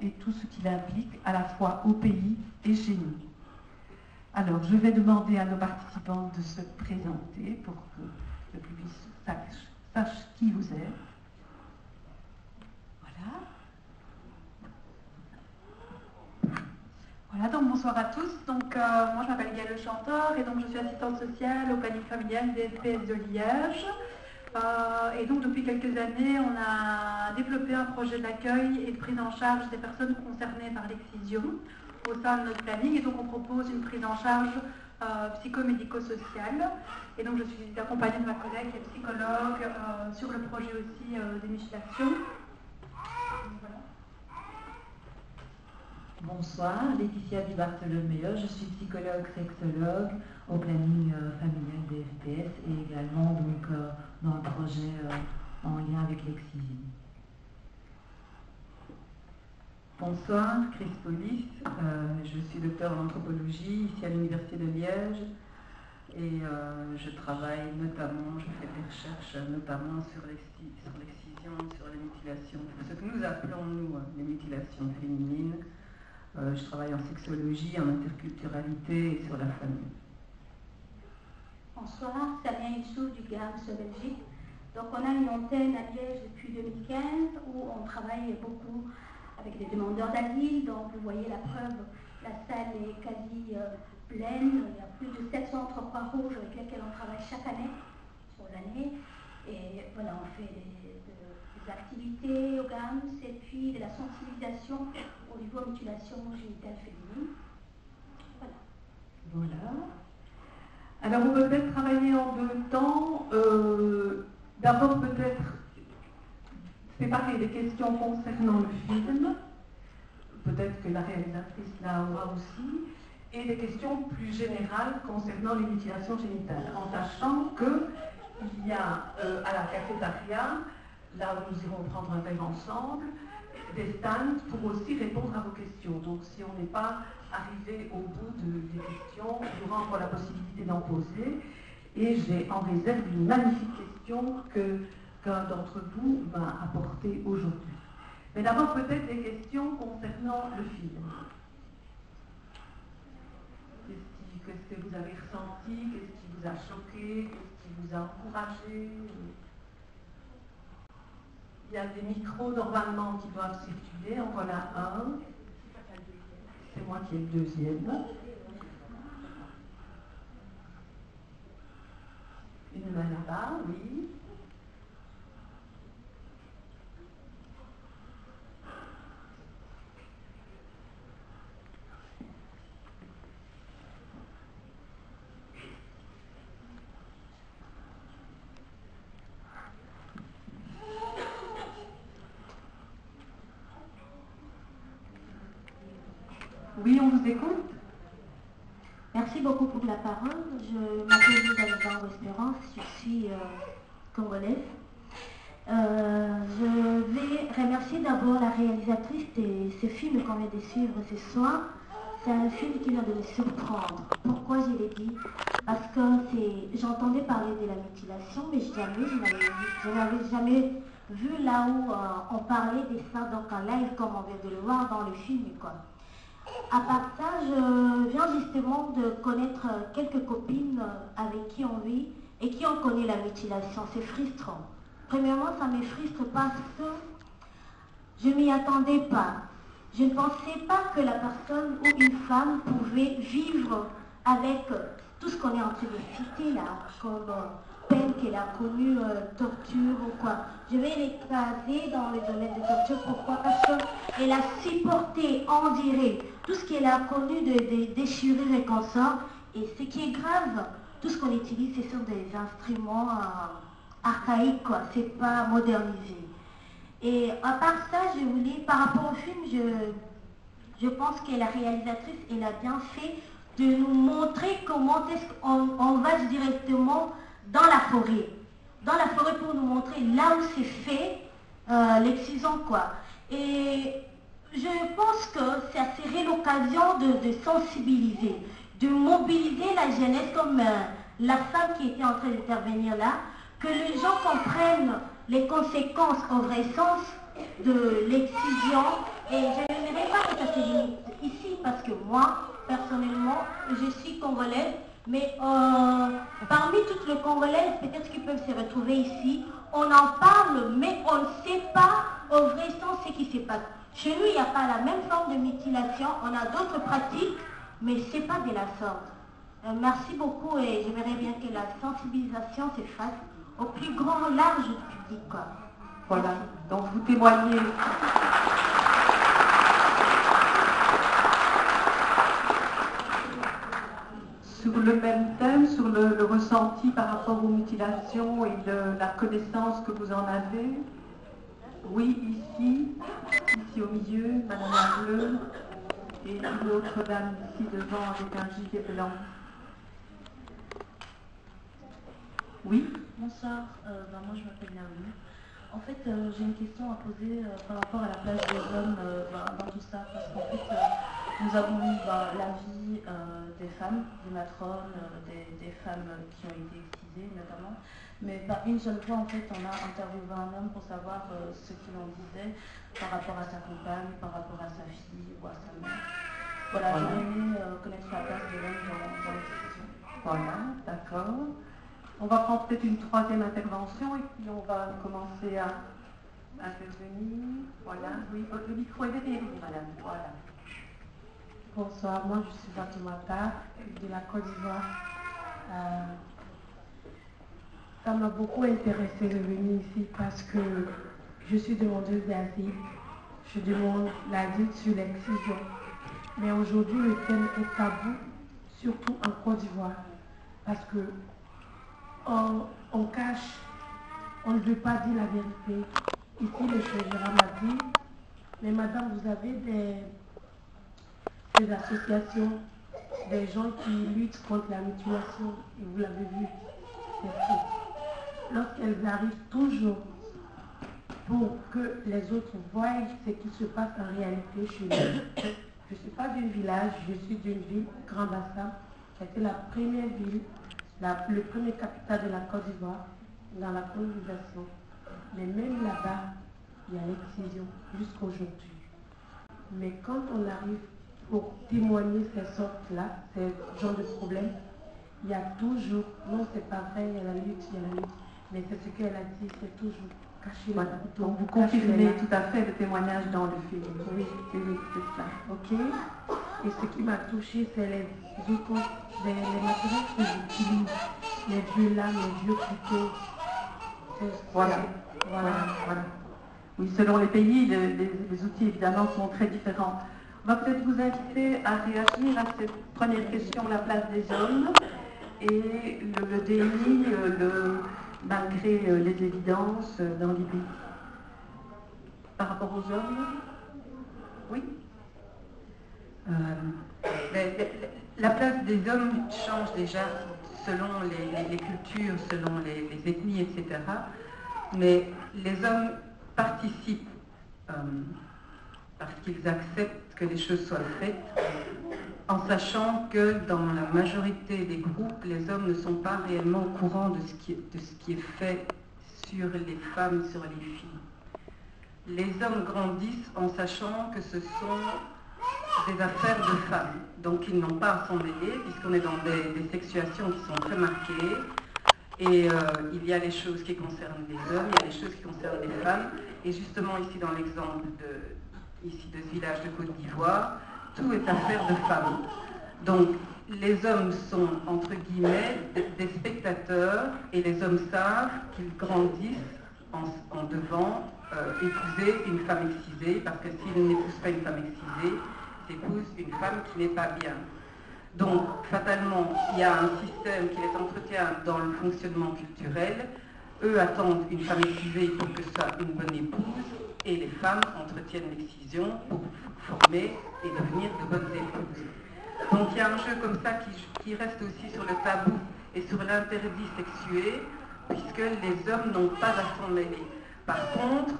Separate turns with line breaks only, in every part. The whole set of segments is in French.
et tout ce qu'il implique à la fois au pays et chez nous. Alors, je vais demander à nos participants de se présenter pour que le public sache qui vous êtes. Voilà.
Voilà, donc bonsoir à tous. Donc, moi je m'appelle Gaëlle Chantor et donc je suis assistante sociale au planning familial des SPS de Liège. Et donc depuis quelques années, on a développé un projet d'accueil et de prise en charge des personnes concernées par l'excision au sein de notre planning. Et donc on propose une prise en charge psychomédico-sociale. Et donc je suis accompagnée de ma collègue qui est psychologue sur le projet aussi des mutilations. Voilà.
Bonsoir, Laetitia Di Bartolomeo, je suis psychologue sexologue au planning familial des FPS et également donc, dans le projet en lien avec l'excision.
Bonsoir, Chris Polis, je suis docteur en anthropologie ici à l'Université de Liège et je travaille notamment, je fais des recherches notamment sur l'excision, sur les mutilations, ce que nous appelons nous les mutilations féminines. Je travaille en sexologie, en interculturalité et sur la famille.
Bonsoir, Samia Youssouf du GAMS Belgique. Donc on a une antenne à Liège depuis 2015 où on travaille beaucoup avec des demandeurs d'asile. Donc vous voyez la preuve, la salle est quasi pleine. Il y a plus de 700 entrepreneurs rouges avec lesquels on travaille chaque année, sur l'année. Et voilà, on fait des activités au GAMS et puis de la sensibilisation au niveau mutilation génitale féminine. Voilà.
Voilà. Alors on peut peut-être travailler en deux temps. D'abord peut-être séparer les questions concernant le film, peut-être que la réalisatrice la aura aussi, et des questions plus générales concernant les mutilations génitales, en sachant qu'il y a à la cafétéria, là où nous irons prendre un verre ensemble, des stands pour aussi répondre à vos questions. Donc si on n'est pas arrivé au bout des questions, il y aura encore la possibilité d'en poser. Et j'ai en réserve une magnifique question qu'un d'entre vous va apporter aujourd'hui. Mais d'abord peut-être des questions concernant le film. Qu'est-ce que vous avez ressenti? Qu'est-ce qui vous a choqué? Qu'est-ce qui vous a encouragé? Il y a des micros normalement qui doivent circuler. En voilà un. C'est moi qui ai le deuxième. Une main là-bas, oui. Oui, on vous écoute.
Merci beaucoup pour la parole. Je m'appelle Isabelle Espérance, je suis congolaise. Je vais remercier d'abord la réalisatrice de ce film qu'on vient de suivre ce soir. C'est un film qui vient de me surprendre. Pourquoi je l'ai dit? Parce que j'entendais parler de la mutilation, mais je n'avais jamais vu là où on parlait de ça, donc en live comme on vient de le voir dans le film, quoi. À part ça, je viens justement de connaître quelques copines avec qui on vit et qui ont connu la mutilation. C'est frustrant. Premièrement, ça me frustre parce que je ne m'y attendais pas. Je ne pensais pas que la personne ou une femme pouvait vivre avec tout ce qu'on est en train de citer là, comme peine qu'elle a connue, torture ou quoi. Je vais l'écraser dans le domaine de torture. Pourquoi? Parce qu'elle a supporté, on dirait, tout ce qu'elle a connu de déchirures et consorts. Et ce qui est grave, tout ce qu'on utilise, c'est sur des instruments archaïques, quoi. C'est pas modernisé. Et à part ça, je voulais, par rapport au film, je pense que la réalisatrice, elle a bien fait de nous montrer comment est-ce qu'on va directement dans la forêt. Dans la forêt pour nous montrer là où c'est fait l'excision, quoi. Et je pense que ça serait l'occasion de sensibiliser, de mobiliser la jeunesse comme la femme qui était en train d'intervenir là, que les gens comprennent les conséquences au vrai sens de l'excision. Et je que ça se limite ici parce que moi, personnellement, je suis congolaise, mais parmi toutes les Congolaises, peut-être qu'ils peuvent se retrouver ici, on en parle, mais on ne sait pas au vrai sens ce qui se passe. Chez nous, il n'y a pas la même forme de mutilation, on a d'autres pratiques, mais ce n'est pas de la sorte. Merci beaucoup et j'aimerais bien que la sensibilisation se fasse au plus grand large du public, quoi.
Voilà, donc vous témoignez. Sur le même thème, sur le ressenti par rapport aux mutilations et la connaissance que vous en avez. Oui, ici au milieu, Madame la Bleue, et une autre dame ici devant avec un gilet blanc. Oui.
Bonsoir, moi je m'appelle Naomi. En fait, j'ai une question à poser par rapport à la place des hommes dans tout ça, parce qu'en fait, nous avons eu la vie des femmes, des matrones, des femmes qui ont été excisées notamment, mais pas une seule fois en fait on a interviewé un homme pour savoir ce qu'il en disait par rapport à sa compagne, par rapport à sa fille ou à sa mère. Voilà, j'aurais aimé connaître la place de l'homme dans la question.
Voilà, d'accord. On va prendre peut-être une troisième intervention et puis on va commencer à intervenir. Voilà, oui, le micro est derrière vous, madame. Voilà.
Bonsoir, moi je suis Fatoumata de la Côte d'Ivoire. Ça m'a beaucoup intéressé de venir ici parce que je suis demandeuse d'asile. Je demande l'asile sur l'excision. Mais aujourd'hui, le thème est tabou, surtout en Côte d'Ivoire, parce que on cache, on ne veut pas dire la vérité. Ici, le chef m'a dit, mais madame, vous avez des associations, des gens qui luttent contre la mutilation, et vous l'avez vu, c'est faux. Lorsqu'elles arrivent toujours pour que les autres voient ce qui se passe en réalité chez nous. Je ne suis pas d'un village, je suis d'une ville, Grand Bassam, qui a été la première ville, le premier capital de la Côte d'Ivoire dans la colonisation. Mais même là-bas, il y a l'excision jusqu'aujourd'hui. Mais quand on arrive pour témoigner ces sortes-là, ces genres de problèmes, il y a toujours, non c'est pas vrai, il y a la lutte, mais c'est ce qu'elle a dit, c'est toujours cacher
Voilà.
le couteau.
Donc vous confirmez tout à fait le témoignage dans le film.
Oui,
c'est ça.
ok. Et ce qui m'a touché, c'est les matériels que j'utilise, les vieux lames, les vieux couteaux.
Voilà. Oui, selon les pays, les outils évidemment sont très différents. On va peut-être vous inviter à réagir à cette première question, la place des hommes et le déni, malgré les évidences dans l'idée. Par rapport aux hommes, oui.
La place des hommes change déjà selon les cultures, selon les ethnies, etc. Mais les hommes participent parce qu'ils acceptent que les choses soient faites, en sachant que dans la majorité des groupes, les hommes ne sont pas réellement au courant de ce qui est fait sur les femmes, sur les filles. Les hommes grandissent en sachant que ce sont des affaires de femmes, donc ils n'ont pas à s'en mêler, puisqu'on est dans des sexuations qui sont très marquées, et il y a les choses qui concernent les hommes, il y a les choses qui concernent les femmes, et justement ici dans l'exemple de ce village de Côte d'Ivoire, tout est affaire de femmes. Donc les hommes sont entre guillemets des spectateurs, et les hommes savent qu'ils grandissent en devant épouser une femme excisée, parce que s'ils n'épousent pas une femme excisée, ils épousent une femme qui n'est pas bien. Donc, fatalement, il y a un système qui les entretient dans le fonctionnement culturel. Eux attendent une femme excisée pour que ce soit une bonne épouse, et les femmes entretiennent l'excision pour former et devenir de bonnes épouses. Donc, il y a un jeu comme ça qui reste aussi sur le tabou et sur l'interdit sexué, puisque les hommes n'ont pas à s'en mêler. Par contre,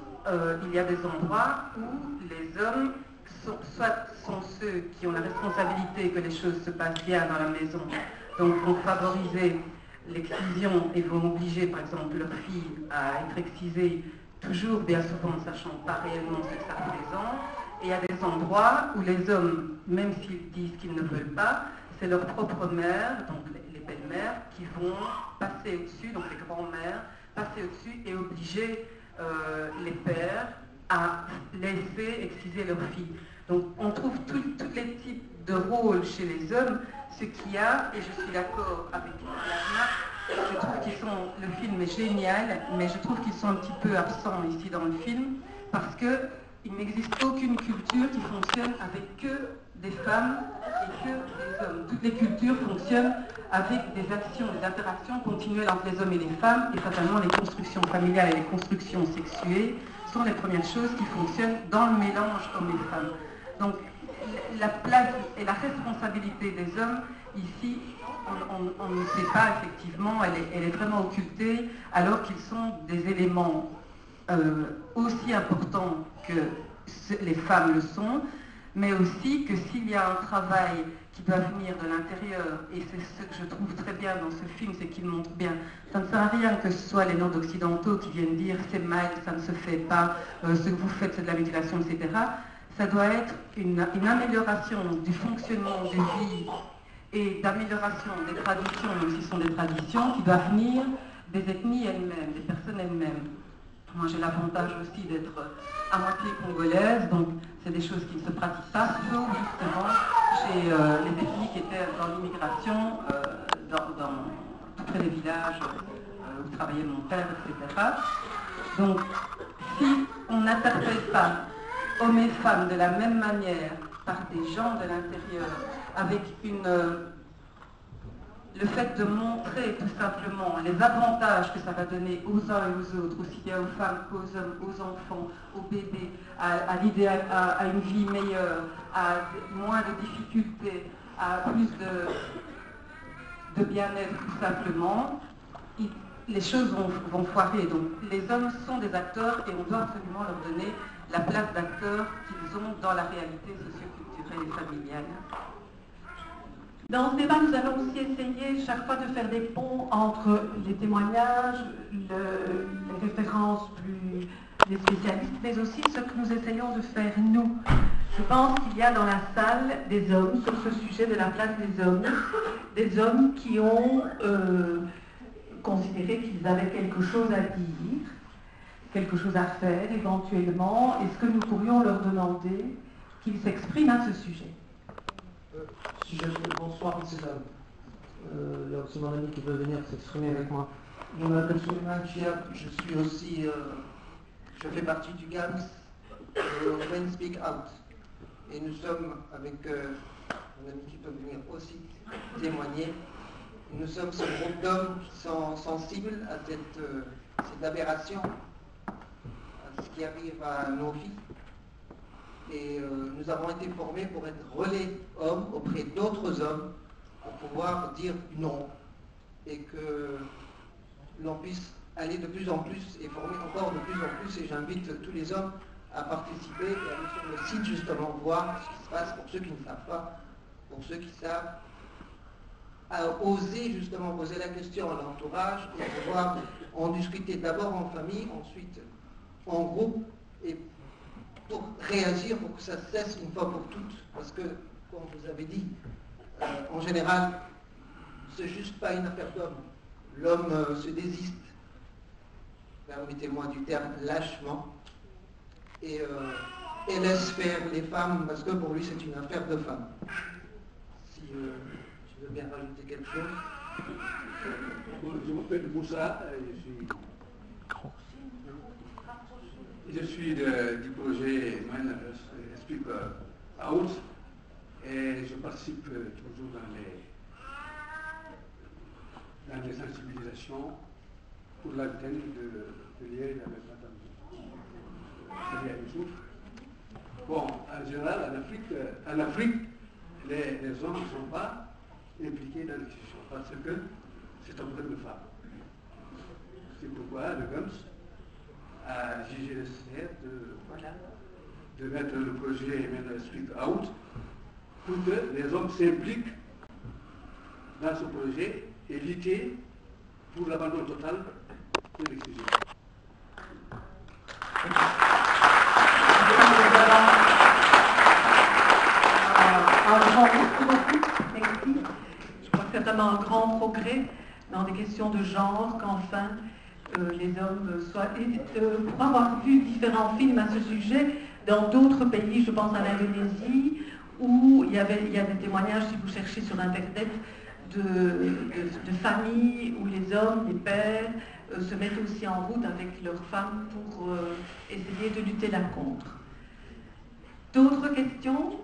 il y a des endroits où les hommes sont ceux qui ont la responsabilité que les choses se passent bien dans la maison, donc vont favoriser l'excision et vont obliger par exemple leur fille à être excisée, toujours bien souvent ne sachant pas réellement ce que ça représente, Et il y a des endroits où les hommes, même s'ils disent qu'ils ne veulent pas, c'est leur propre mère, donc les belles-mères, qui vont passer au-dessus, donc les grands-mères, passer au-dessus et obliger les pères à laisser exciser leurs filles. Donc on trouve tous les types de rôles chez les hommes, ce qu'il y a, et je suis d'accord avec Lana, je trouve le film est génial, mais je trouve qu'ils sont un petit peu absents ici dans le film, parce qu'il n'existe aucune culture qui fonctionne avec que des femmes et que des hommes. Toutes les cultures fonctionnent avec des actions, des interactions continuelles entre les hommes et les femmes, et fatalement les constructions familiales et les constructions sexuées sont les premières choses qui fonctionnent dans le mélange hommes et femmes. Donc la place et la responsabilité des hommes, ici, on ne sait pas effectivement, elle est vraiment occultée, alors qu'ils sont des éléments aussi importants que les femmes le sont, mais aussi que s'il y a un travail qui doit venir de l'intérieur, et c'est ce que je trouve très bien dans ce film, c'est qu'il montre bien, ça ne sert à rien que ce soit les Nords occidentaux qui viennent dire c'est mal, ça ne se fait pas, ce que vous faites c'est de la mutilation, etc. Ça doit être une amélioration du fonctionnement de vie et d'amélioration des traditions, même si ce sont des traditions, qui doivent venir des ethnies elles-mêmes, des personnes elles-mêmes. Moi j'ai l'avantage aussi d'être à moitié congolaise, donc c'est des choses qui ne se pratiquent pas, sauf justement chez les ethnies qui étaient dans l'immigration, tout près des villages où travaillait mon père, etc. Donc si on n'interpelle pas hommes et femmes de la même manière par des gens de l'intérieur, avec le fait de montrer tout simplement les avantages que ça va donner aux uns et aux autres, aussi bien aux femmes qu'aux hommes, aux enfants, aux bébés, à l'idéal, à une vie meilleure, à moins de difficultés, à plus de bien-être tout simplement, les choses vont foirer. Donc les hommes sont des acteurs et on doit absolument leur donner la place d'acteurs qu'ils ont dans la réalité socio-culturelle et familiale.
Dans ce débat, nous allons aussi essayer chaque fois de faire des ponts entre les témoignages, les références des spécialistes, mais aussi ce que nous essayons de faire nous. Je pense qu'il y a dans la salle des hommes sur ce sujet de la place des hommes qui ont considéré qu'ils avaient quelque chose à dire, quelque chose à faire éventuellement. Est-ce que nous pourrions leur demander qu'ils s'expriment à ce sujet?
Si bonsoir, c'est c'est mon ami qui veut venir s'exprimer avec moi. Je m'appelle Souleymane Chiab, je suis aussi, je fais partie du GAMS, Women Speak Out. Et nous sommes avec mon ami qui peut venir aussi témoigner. Nous sommes ce groupe d'hommes qui sont sensibles à cette aberration, à ce qui arrive à nos filles. Et nous avons été formés pour être relais hommes auprès d'autres hommes, pour pouvoir dire non, et que l'on puisse aller de plus en plus et former encore de plus en plus. Et j'invite tous les hommes à participer et à aller sur le site justement voir ce qui se passe pour ceux qui ne savent pas, pour ceux qui savent, à oser justement poser la question à l'entourage et pouvoir en discuter d'abord en famille, ensuite en groupe, et pour réagir, pour que ça cesse une fois pour toutes. Parce que, comme vous avez dit, en général, c'est juste pas une affaire d'homme. L'homme se désiste, permettez-moi du terme, lâchement, et laisse faire les femmes, parce que pour lui c'est une affaire de femmes. Si tu veux bien rajouter quelque chose.
Je m'appelle Moussa, je suis du projet Women Speak Out et je participe toujours dans les sensibilisations pour l'antenne de Liège avec Madame Youssouf. Bon, en général, en Afrique, les hommes ne sont pas impliqués dans les discussions parce que c'est un problème de femmes. C'est pourquoi le GAMS a jugé nécessaire de mettre le projet Men Speak Out pour que les hommes s'impliquent dans ce projet et lutter pour l'abandon total de l'excision.
vraiment un grand progrès dans des questions de genre, qu'enfin les hommes soient... pour avoir vu différents films à ce sujet, dans d'autres pays, je pense à l'Indonésie, où il y a des témoignages, si vous cherchez sur Internet, de familles où les hommes, les pères, se mettent aussi en route avec leurs femmes pour essayer de lutter là contre. D'autres questions?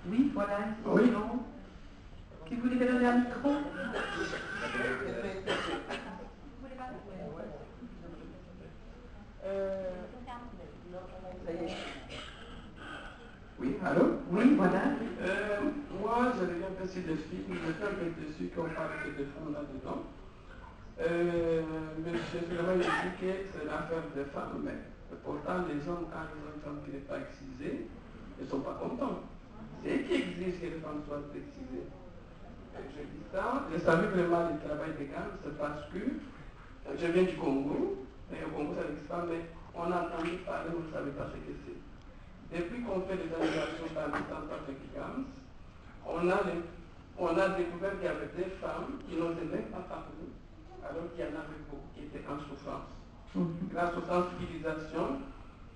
Oui, voilà, une question. Qui voulait me donner un micro?
Oui, allô?
Oui, voilà.
Moi, je regarde un peu sur le film, je suis un peu déçu qu'on parle que de femmes là-dedans. Mais je suis vraiment expliqué que c'est l'affaire des femmes, mais pourtant les hommes, quand ils ont une femme qui n'est pas excisée, ils ne sont pas contents. C'est eux qui exigent que les femmes soient excisées. Je dis ça, je savais vraiment le travail des gars, c'est parce que je viens du Congo, et au Congo ça n'existe pas, mais on a entendu parler, on ne savait pas ce que c'est. Depuis qu'on fait les animations dans les centres africains, on a découvert qu'il y avait des femmes qui n'osaient même pas parler, alors qu'il y en avait beaucoup qui étaient en souffrance. Grâce aux sensibilisations,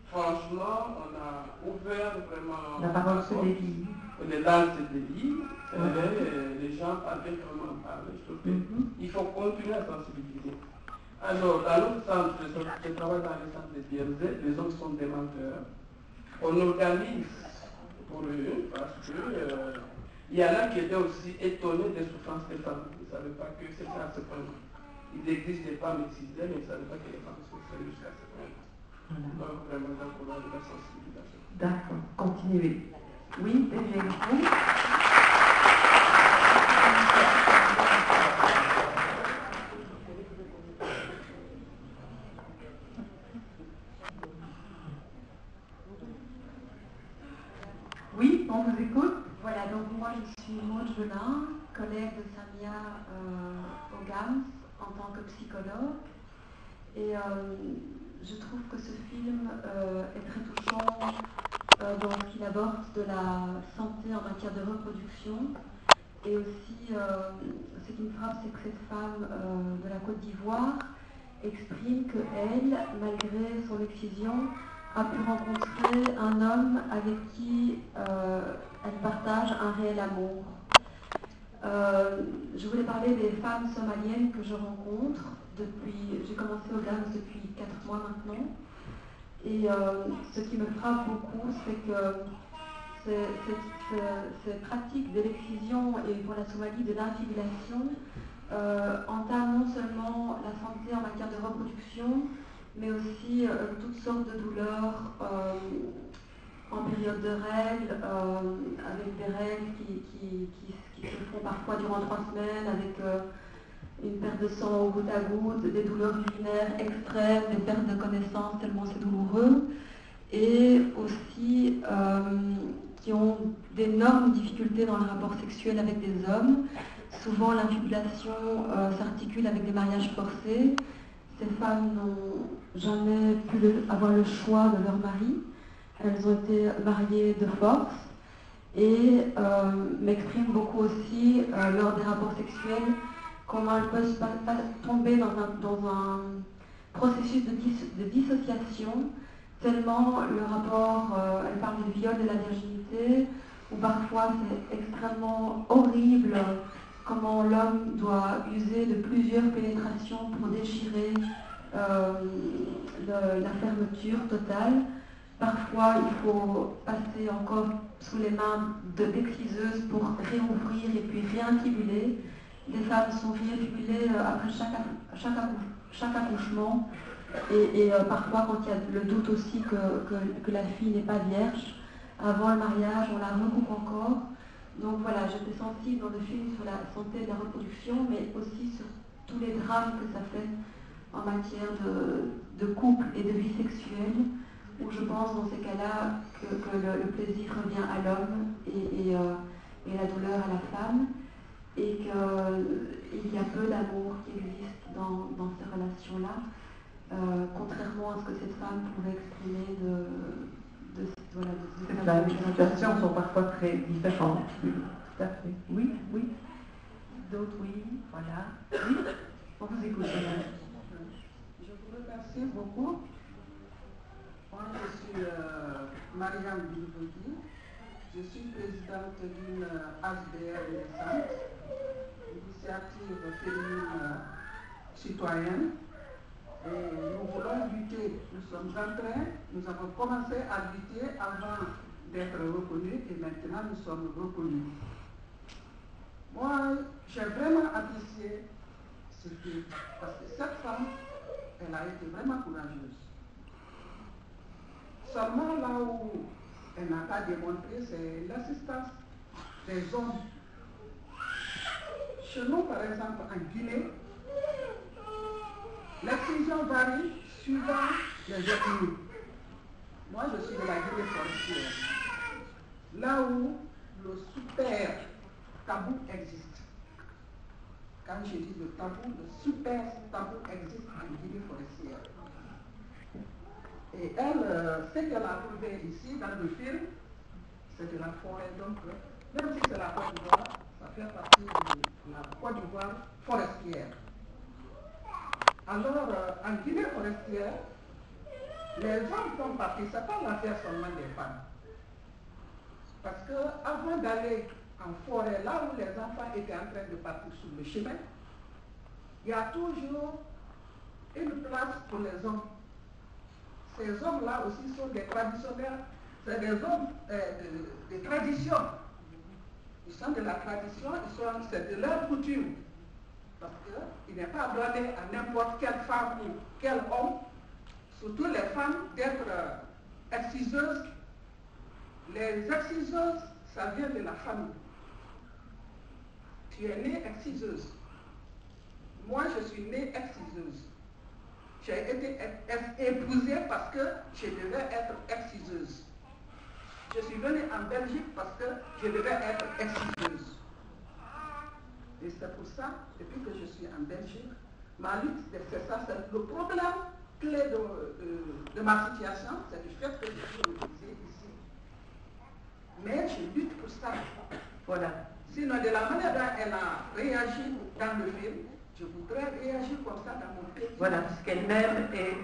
franchement, on a ouvert vraiment...
La parole se délie.
Les langues se délient, les gens parlent vraiment en parler. Je trouve qu'il faut continuer à sensibiliser. Alors, dans notre centre, je travaille dans le centre de Bierzé, les hommes sont des menteurs. On organise pour eux parce que il y en a qui étaient aussi étonnés des souffrances des femmes. Ils ne savaient pas que c'était à ce point. Il existe des femmes excisées, mais ils ne savaient pas que les femmes souffraient jusqu'à ce point. Donc, vraiment, d'encourager la sensibilisation.
D'accord, continuez. Oui, et bien, oui. Oui, on vous écoute.
Voilà, donc moi je suis Maud Velin, collègue de Samia au GAMS en tant que psychologue. Et je trouve que ce film est très touchant dans ce qu'il aborde de la santé en matière de reproduction. Et aussi, ce qui me frappe, c'est que cette femme de la Côte d'Ivoire exprime qu'elle, malgré son excision, a pu rencontrer un homme avec qui elle partage un réel amour. Je voulais parler des femmes somaliennes que je rencontre depuis, j'ai commencé au GAMS depuis 4 mois maintenant. Et ce qui me frappe beaucoup, c'est que cette pratique de l'excision et pour la Somalie de l'infibulation entame non seulement la santé en matière de reproduction, mais aussi toutes sortes de douleurs en période de règles, avec des règles qui se font parfois durant 3 semaines, avec une perte de sang au goutte à goutte, des douleurs urinaires extrêmes, des pertes de connaissance tellement c'est douloureux, et aussi qui ont d'énormes difficultés dans le rapport sexuel avec des hommes. Souvent l'infibulation s'articule avec des mariages forcés. Ces femmes n'ont jamais pu avoir le choix de leur mari. Elles ont été mariées de force et m'expriment beaucoup aussi lors des rapports sexuels comment elles peuvent tomber dans un processus de dissociation tellement le rapport, elles parlent du viol de la virginité, où parfois c'est extrêmement horrible comment l'homme doit user de plusieurs pénétrations pour déchirer la fermeture totale. Parfois, il faut passer encore sous les mains d'exciseuses pour réouvrir et puis réinfibuler. Les femmes sont réinfibulées après chaque accouchement et parfois quand il y a le doute aussi que la fille n'est pas vierge. Avant le mariage, on la recoupe encore. Donc voilà, j'étais sensible dans le film sur la santé de la reproduction, mais aussi sur tous les drames que ça fait en matière de couple et de vie sexuelle, où je pense dans ces cas-là que le plaisir revient à l'homme et la douleur à la femme, et qu'il y a peu d'amour qui existe dans ces relations-là, contrairement à ce que cette femme pouvait exprimer
Les situations sont parfois très différentes. Tout à fait. Oui, oui.
Merci beaucoup. Moi, je suis Marianne Bilbodi. Je suis présidente d'une HBR naissante, initiative féminine citoyenne. Et nous voulons lutter. Nous sommes en train, nous avons commencé à lutter avant d'être reconnus et maintenant nous sommes reconnus. Moi, j'ai vraiment apprécié ce film parce que cette femme, elle a été vraiment courageuse. Seulement là où elle n'a pas démontré, c'est l'assistance des hommes. Chez nous, par exemple, en Guinée, l'excision varie suivant les ethnies. Moi, je suis de la Guinée forestière, là où le super tabou existe. Quand je dis le tabou, le super tabou existe en Guinée forestière. Et elle, ce qu'elle a trouvé ici dans le film, c'est de la forêt. Donc, même si c'est la Côte d'Ivoire, ça fait partie de la Côte d'Ivoire forestière. Alors, en Guinée forestière, les hommes font partie, ce n'est pas l'affaire seulement des femmes. Parce qu'avant d'aller en forêt, là où les enfants étaient en train de partir sur le chemin, il y a toujours une place pour les hommes. Ces hommes-là aussi sont des traditionnels, c'est des hommes de tradition. Ils sont de la tradition, c'est de leur coutume. Parce qu'il n'est pas donné à n'importe quelle femme ou quel homme, surtout les femmes, d'être exciseuses. Les exciseuses, ça vient de la famille. Tu es née exciseuse. Moi, je suis née exciseuse. J'ai été épousée parce que je devais être exciseuse. Je suis venue en Belgique parce que je devais être exciseuse. Et c'est pour ça, depuis que je suis en Belgique, ma lutte, c'est ça, c'est le problème clé de ma situation, c'est du fait que je suis refusée ici. Mais je lutte pour ça. Voilà. Sinon, de la manière dont elle a réagi dans le film, je voudrais réagir comme ça dans mon pays.
Voilà, puisqu'elle-même est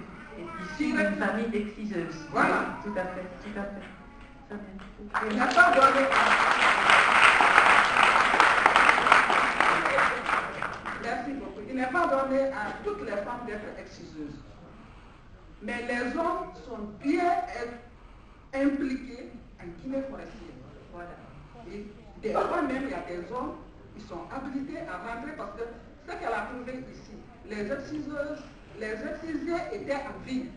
issue d'une famille d'exciseuses.
Voilà.
Tout à fait, tout à fait.
Il n'y a pas donné Merci beaucoup. Il n'est pas donné à toutes les femmes d'être exciseuses. Mais les hommes sont bien impliqués en Guinée forestière. Voilà. Et des fois même, il y a des hommes qui sont habilités à rentrer parce que ce qu'elle a trouvé ici, les excisés étaient en ville.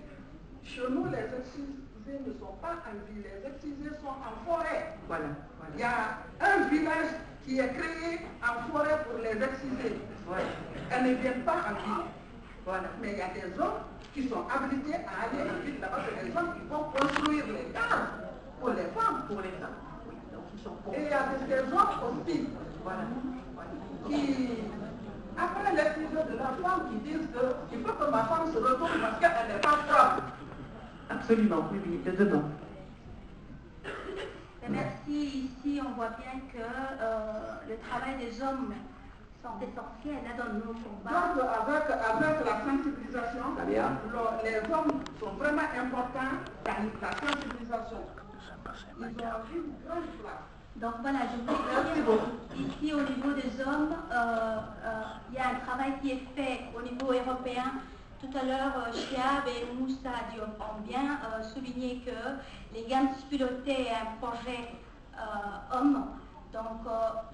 Chez nous, les excisés ne sont pas en ville, les excisés sont en forêt.
Voilà.
Il y a un village qui est créé en forêt pour les excisés.
Voilà.
Elles ne viennent pas en ville. Voilà. Mais il y a des hommes qui sont habilités à aller en ville là-bas, c'est des hommes qui vont construire les cases pour les femmes.
Pour les femmes. Oui. Donc, ils sont pour...
Et il y a des hommes aussi qui, après l'excision de la femme, qui disent qu'il faut que ma femme se retourne parce qu'elle n'est pas propre.
Absolument, oui, de dedans.
Merci. Ici, on voit bien que le travail des hommes sont essentiels là, dans nos combats.
Donc, avec la sensibilisation, les hommes sont vraiment importants dans la sensibilisation. Ils ont une grande place.
Donc voilà, je voulais dire, ici au niveau des hommes, il y a un travail qui est fait au niveau européen. Tout à l'heure, Chiab et Moussa Diop ont bien souligné que les Gams pilotaient un projet homme. Donc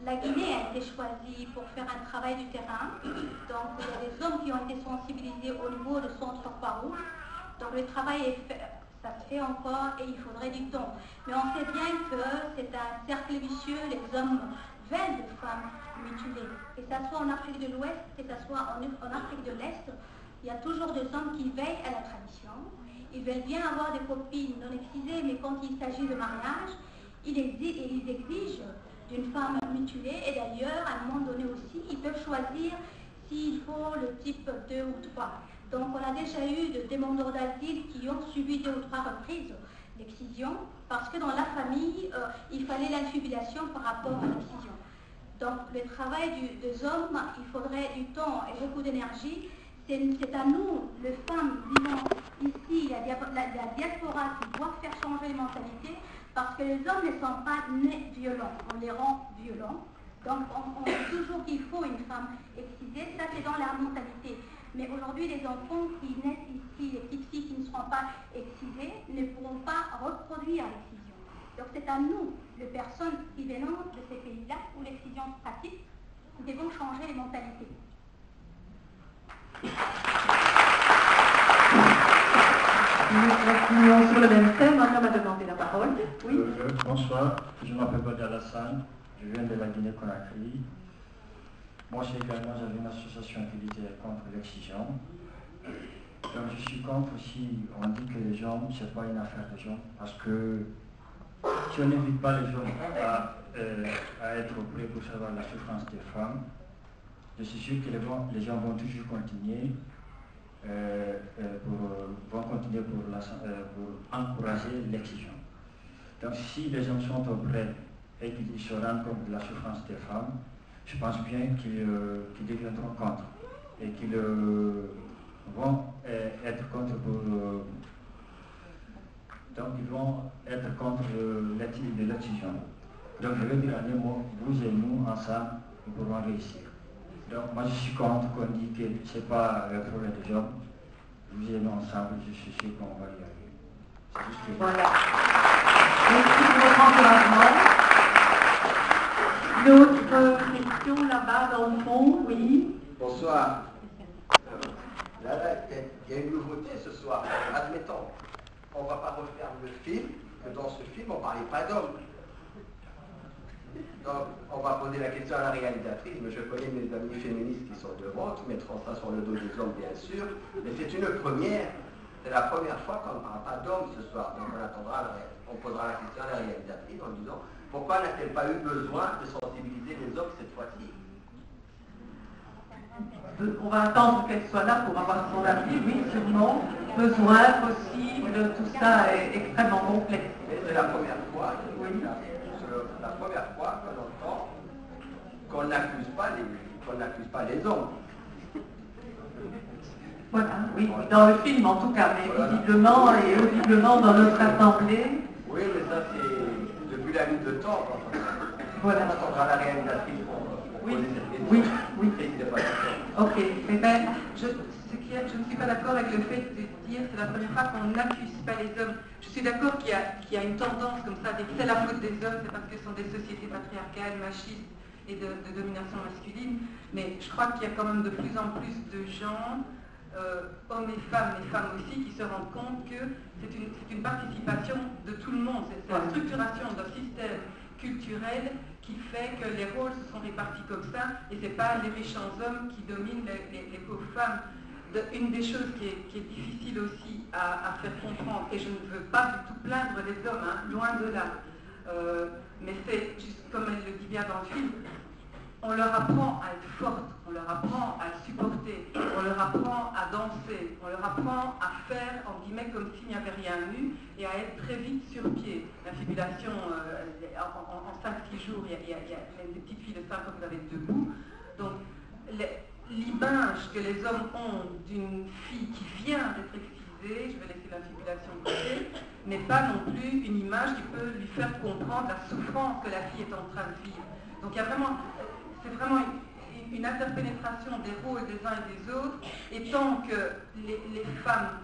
la Guinée a été choisie pour faire un travail du terrain. Donc il y a des hommes qui ont été sensibilisés au niveau du centre Farouche. Donc le travail est fait. Ça se fait encore et il faudrait du temps. Mais on sait bien que c'est un cercle vicieux, les hommes veulent des femmes mutilées. Que ce soit en Afrique de l'Ouest, que ce soit en Afrique de l'Est, il y a toujours des hommes qui veillent à la tradition. Ils veulent bien avoir des copines non excisées, mais quand il s'agit de mariage, ils exigent d'une femme mutilée. Et d'ailleurs, à un moment donné aussi, ils peuvent choisir s'il faut le type 2 ou 3. Donc on a déjà eu des demandeurs d'asile qui ont subi 2 ou 3 reprises l'excision parce que dans la famille, il fallait l'infibulation par rapport à l'excision. Donc le travail des hommes, il faudrait du temps et beaucoup d'énergie.
c'est à nous, les femmes vivant ici, la diaspora, qui doivent faire changer les mentalités, parce que les hommes ne sont pas nés violents, on les rend violents. Donc on dit toujours qu'il faut une femme excisée, ça c'est dans la mentalité. Mais aujourd'hui, les enfants qui naissent ici, les petites filles qui ne seront pas excisées, ne pourront pas reproduire l'excision. Donc c'est à nous, les personnes qui viennent de ces pays-là, où l'excision se pratique, nous devons changer les mentalités.
Nous continuons sur le même thème. On m'a demandé la parole. Oui.
Bonsoir, je m'appelle Badi Alassane, je viens de la Guinée-Conakry. Moi également, j'avais une association qui luttait contre l'excision. Donc je suis contre aussi, on dit que les hommes, c'est pas une affaire de gens, parce que si on n'invite pas les hommes à être prêts pour savoir la souffrance des femmes, je suis sûr que les gens vont toujours continuer pour encourager l'excision. Donc si les hommes sont prêts et qu'ils se rendent compte de la souffrance des femmes, je pense bien qu'ils deviendront contre et qu'ils vont être contre donc ils vont être contre l'excision. Donc je veux dire en un mot, vous et nous ensemble, nous pourrons réussir. Donc moi je suis contre qu'on dit que ce n'est pas le problème des hommes. Vous et nous ensemble, je suis sûr qu'on va y arriver. C'est juste que...
Voilà. Merci pour votre encouragement. D'autres questions là-bas dans le fond, oui.
Bonsoir. Là, il y a une nouveauté ce soir. Admettons, on ne va pas refaire le film, que dans ce film, on ne parlait pas d'hommes. Donc, on va poser la question à la réalisatrice, mais je connais mes amis féministes qui sont devant, qui mettront ça sur le dos des hommes, bien sûr. Mais c'est une première. C'est la première fois qu'on ne parle pas d'hommes ce soir. Donc, on posera la question à la réalisatrice en disant pourquoi n'a-t-elle pas eu besoin de sensibiliser les hommes cette fois-ci?
On va attendre qu'elle soit là pour avoir son avis, oui, sûrement. Besoin, possible, tout ça est extrêmement complexe.
C'est la première fois, oui. C'est la première fois qu'on entend qu'on n'accuse pas les hommes.
Voilà, oui, dans le film en tout cas, mais voilà. Visiblement et audiblement dans notre assemblée.
Oui, mais ça c'est depuis la nuit de temps.
Voilà.
On attendra la réalisatrice pour poser cette question.
Oui.
Ok, mais ben, je ne suis pas d'accord avec le fait de dire que c'est la première fois qu'on n'accuse pas les hommes. Je suis d'accord qu'il y a une tendance comme ça, que c'est la faute des hommes, c'est parce que ce sont des sociétés patriarcales, machistes et de domination masculine, mais je crois qu'il y a quand même de plus en plus de gens, hommes et femmes aussi, qui se rendent compte que c'est une participation de tout le monde, c'est la structuration d'un système culturel qui fait que les rôles se sont répartis comme ça, et ce n'est pas les méchants hommes qui dominent les pauvres femmes. Une des choses qui est difficile aussi à faire comprendre, et je ne veux pas du tout plaindre les hommes, hein, loin de là, mais c'est, juste comme elle le dit bien dans le film, on leur apprend à être forte, on leur apprend à supporter, on leur apprend à danser, on leur apprend à faire, en guillemets, comme s'il n'y avait rien eu, et à être très vite sur pied. La fibulation, en 5-6 jours, il y a des petites filles de 5 ans que vous avez debout. Donc, l'image que les hommes ont d'une fille qui vient d'être excisée, je vais laisser la fibulation de côté, n'est pas non plus une image qui peut lui faire comprendre la souffrance que la fille est en train de vivre. Donc il y a vraiment, c'est vraiment une interpénétration des rôles des uns et des autres, et tant que les femmes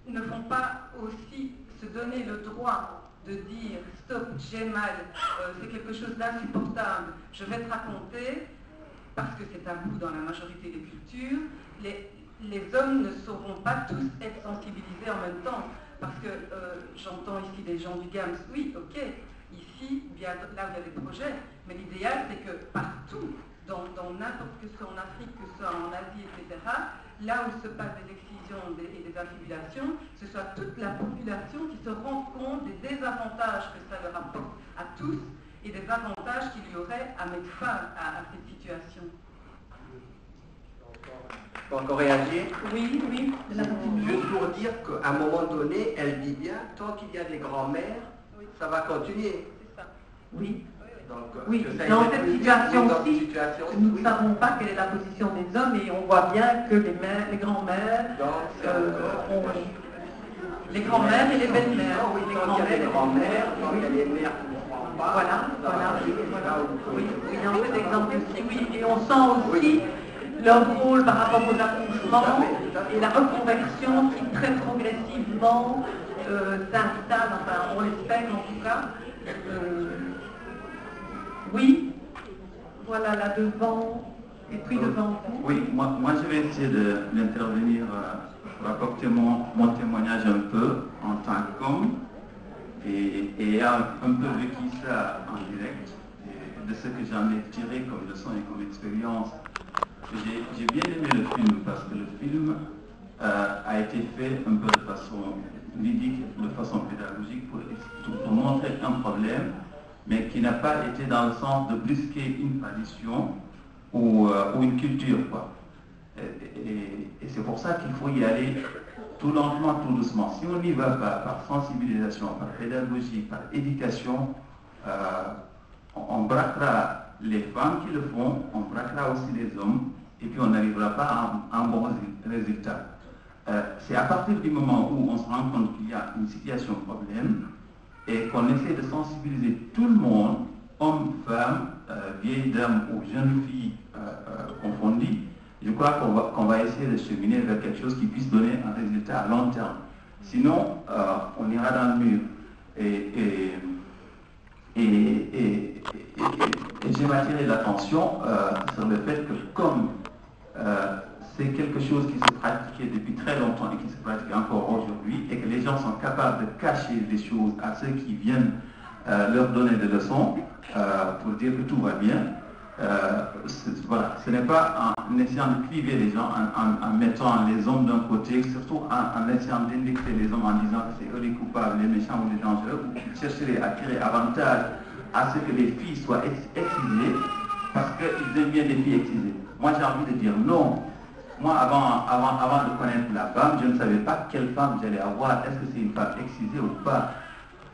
ne vont pas aussi se donner le droit de dire stop, j'ai mal, c'est quelque chose d'insupportable, je vais te raconter, parce que c'est tabou dans la majorité des cultures, les hommes ne sauront pas tous être sensibilisés en même temps, parce que j'entends ici des gens du GAMS, oui, ok, ici, là où il y a des projets, mais l'idéal c'est que partout, dans n'importe que ce soit en Afrique, que ce soit en Asie, etc., là où se passent des excisions et des infibulations, ce soit toute la population qui se rende compte des désavantages que ça leur apporte à tous, et des avantages qu'il y aurait à mettre fin à cette situation.
Je peux encore réagir?
Oui.
Juste pour dire qu'à un moment donné, elle dit bien, tant qu'il y a des grands-mères, ça va continuer.
C'est ça.
Oui. Oui, dans cette situation-ci, nous ne savons pas quelle est la position des hommes et on voit bien que les grands-mères les grands-mères et les belles-mères.
Oui, quand il y a les grands-mères, quand il y a les mères qui ne comprennent pas.
Voilà. Oui, dans cet exemple-ci, oui. Et on sent aussi leur rôle par rapport aux accouchements et la reconversion qui très progressivement s'installe, enfin on l'espère en tout cas. Oui, voilà là devant, et puis devant vous.
Oui, moi je vais essayer d'intervenir pour apporter mon témoignage un peu en tant qu'homme et ayant un peu vécu ça en direct, et de ce que j'en ai tiré comme leçon et comme expérience. J'ai bien aimé le film parce que le film a été fait un peu de façon ludique, de façon pédagogique pour montrer un problème, mais qui n'a pas été dans le sens de brusquer une tradition ou une culture, quoi. Et c'est pour ça qu'il faut y aller tout lentement, tout doucement. Si on n'y va pas par sensibilisation, par pédagogie, par éducation, on braquera les femmes qui le font, on braquera aussi les hommes, et puis on n'arrivera pas à un bon résultat. C'est à partir du moment où on se rend compte qu'il y a une situation problème et qu'on essaie de sensibiliser tout le monde, hommes, femmes, vieilles dames ou jeunes filles confondues, je crois qu'on va essayer de cheminer vers quelque chose qui puisse donner un résultat à long terme. Sinon, on ira dans le mur. Et j'ai attiré l'attention sur le fait que comme c'est quelque chose qui se pratiquait depuis très longtemps et qui se pratique encore aujourd'hui, et que les gens sont capables de cacher des choses à ceux qui viennent leur donner des leçons pour dire que tout va bien. Voilà, ce n'est pas en essayant de cliver les gens, en mettant les hommes d'un côté, surtout en essayant d'indexer les hommes en disant que c'est eux les coupables, les méchants ou les dangereux, ou chercher à tirer avantage à ce que les filles soient excisées parce qu'ils aiment bien les filles excisées. Moi j'ai envie de dire non. Moi avant de connaître la femme, je ne savais pas quelle femme j'allais avoir, est-ce que c'est une femme excisée ou pas.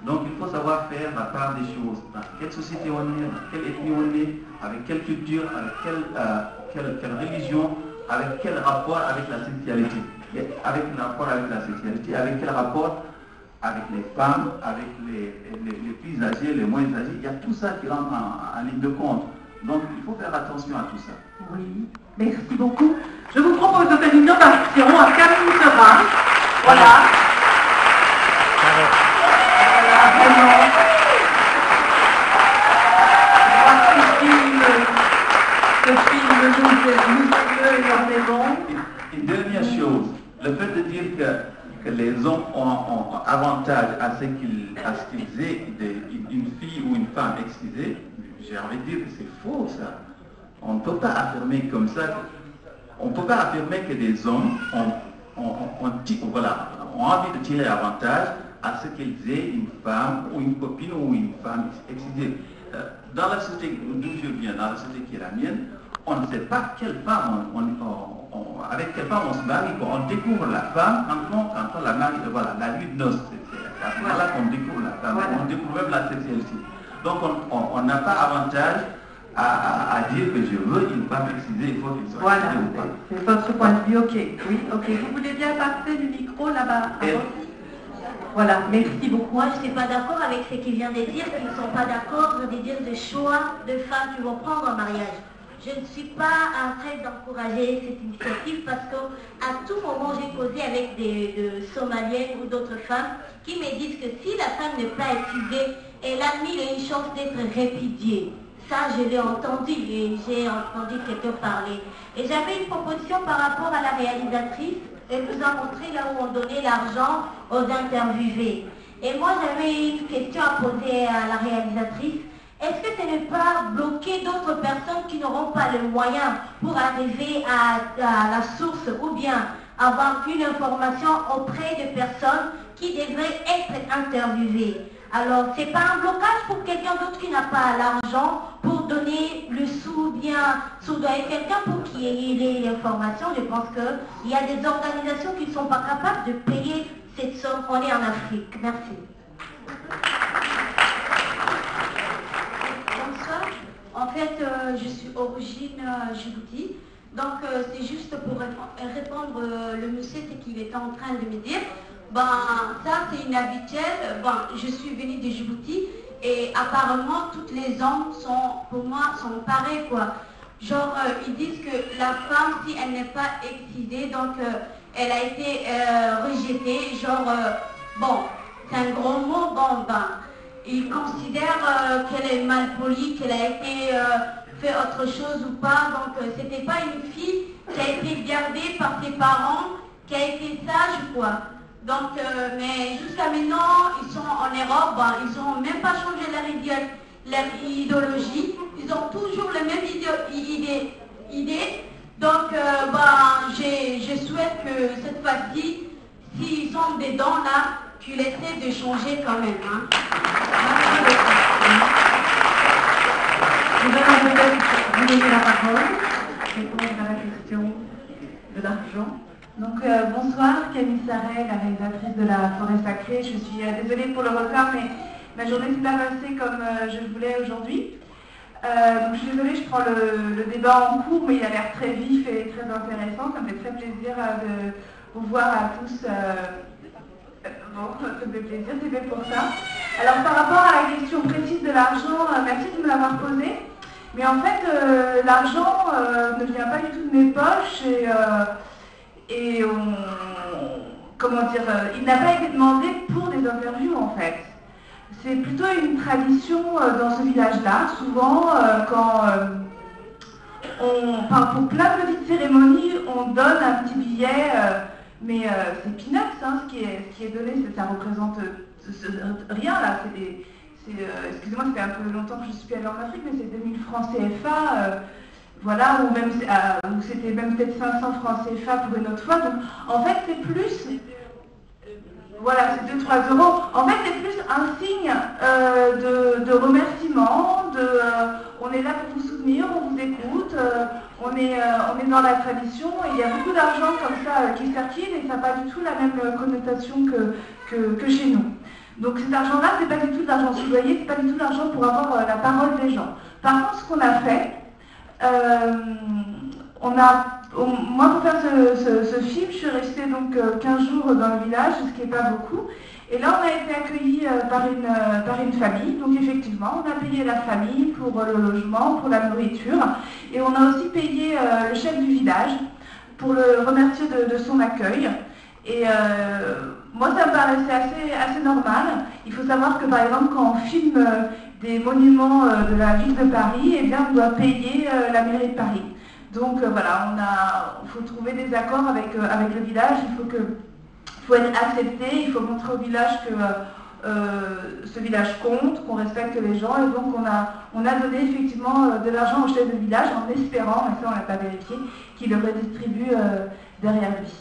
Donc il faut savoir faire la part des choses. Dans quelle société on est, dans quelle ethnie on est, avec quelle culture, avec quelle religion, avec quel rapport avec la sexualité. Avec le rapport avec la sexualité, avec quel rapport avec les femmes, avec les plus âgés, les moins âgés. Il y a tout ça qui rentre en ligne de compte. Donc il faut faire attention à tout ça.
Oui, merci beaucoup. Je vous propose de faire une ovation à Camille Sera. Voilà. Vraiment. Ce film nous énormément.
Une dernière chose, le fait de dire que les hommes ont avantage à ce qu'ils aient une fille ou une femme excisée, j'ai envie de dire que c'est faux ça. On ne peut pas affirmer comme ça. On ne peut pas affirmer que des hommes ont envie de tirer avantage à ce qu'ils aient une femme ou une copine ou une femme excisée. Dans la société d'où je viens, dans la société qui est la mienne, on ne sait pas quelle femme avec quelle femme on se marie. On découvre la femme quand on la marie. Voilà, la nuit de noces, c'est à ce moment-là qu'on découvre la femme. Voilà. On découvre même la sexualité. Donc on n'a pas avantage à dire que je veux une femme excisée, il faut qu'il soit excisé ou pas.
C'est votre point de vue, ok. Oui, ok. Vous voulez bien passer du micro là-bas? Voilà, merci beaucoup.
Moi, je ne suis pas d'accord avec ce qu'il vient de dire, qu'ils ne sont pas d'accord de dire le choix de femmes qui vont prendre un mariage. Je ne suis pas en train d'encourager cette initiative parce qu'à tout moment, j'ai causé avec des Somaliennes ou d'autres femmes qui me disent que si la femme n'est pas excisée, elle a une chance d'être répudiée. Ça, je l'ai entendu et j'ai entendu quelqu'un parler. Et j'avais une proposition par rapport à la réalisatrice. Elle nous a montré là où on donnait l'argent aux interviewés. Et moi, j'avais une question à poser à la réalisatrice. Est-ce que ce n'est pas bloquer d'autres personnes qui n'auront pas les moyens pour arriver à la source ou bien avoir une information auprès de personnes qui devraient être interviewées? Alors, ce n'est pas un blocage pour quelqu'un d'autre qui n'a pas l'argent pour donner le sou, bien soudoyer quelqu'un pour qu'il ait l'information. Je pense qu'il y a des organisations qui ne sont pas capables de payer cette somme. On est en Afrique. Merci.
d'origine Djibouti. Donc c'est juste pour répondre, le monsieur, c'est qu'il était en train de me dire, ça c'est inhabituel, je suis venue de Djibouti et apparemment toutes les hommes pour moi sont pareils quoi. Genre ils disent que la femme, si elle n'est pas excisée, donc elle a été rejetée, genre c'est un gros mot, ils considèrent qu'elle est mal polie, qu'elle a été fait autre chose ou pas, donc c'était pas une fille qui a été gardée par ses parents, qui a été sage quoi. Donc, mais jusqu'à maintenant, ils sont en Europe, ils n'ont même pas changé leur idéologie, ils ont toujours les mêmes idées. Donc, je souhaite que cette fois-ci, s'ils ont des dents là, qu'ils essaient de changer quand même.
Nous allons peut-être vous donner la parole, répondre à la question de l'argent. Donc bonsoir, Camille Sarret, la réalisatrice de La Forêt Sacrée. Je suis désolée pour le retard, mais ma journée s'est pas passée comme je le voulais aujourd'hui. Donc je suis désolée, je prends le débat en cours, mais il a l'air très vif et très intéressant. Ça me fait très plaisir de vous voir à tous. Ça me fait plaisir, c'est fait pour ça. Alors par rapport à la question précise de l'argent, merci de me l'avoir posée. Mais en fait, l'argent ne vient pas du tout de mes poches et il n'a pas été demandé pour des interviews en fait. C'est plutôt une tradition dans ce village-là. Souvent, pour plein de petites cérémonies, on donne un petit billet, mais c'est peanuts, ce qui est donné, ça représente rien là. Excusez-moi, ça fait un peu longtemps que je suis allée en Afrique, mais c'est 2000 francs CFA. Voilà, ou c'était même peut-être 500 francs CFA pour une autre fois. Donc, en fait, c'est plus, voilà, c'est 2-3 euros. En fait, c'est plus un signe de remerciement, on est là pour vous soutenir, on vous écoute, on est dans la tradition. Et il y a beaucoup d'argent comme ça qui circule et ça n'a pas du tout la même connotation que chez nous. Donc cet argent-là, c'est pas du tout de l'argent soudoyé, c'est pas du tout de l'argent pour avoir la parole des gens. Par contre, ce qu'on a fait, moi pour faire ce film, je suis restée donc 15 jours dans le village, ce qui n'est pas beaucoup. Et là, on a été accueillis par une famille. Donc effectivement, on a payé la famille pour le logement, pour la nourriture. Et on a aussi payé le chef du village pour le remercier de son accueil. Et moi, ça me paraissait assez normal. Il faut savoir que, par exemple, quand on filme des monuments de la ville de Paris, eh bien, on doit payer la mairie de Paris. Donc voilà, il faut trouver des accords avec le village. Il faut être accepté. Il faut montrer au village que ce village compte, qu'on respecte les gens. Et donc, on a donné effectivement de l'argent au chef de village en espérant, mais ça, on n'a pas vérifié, qu'il le redistribue derrière lui.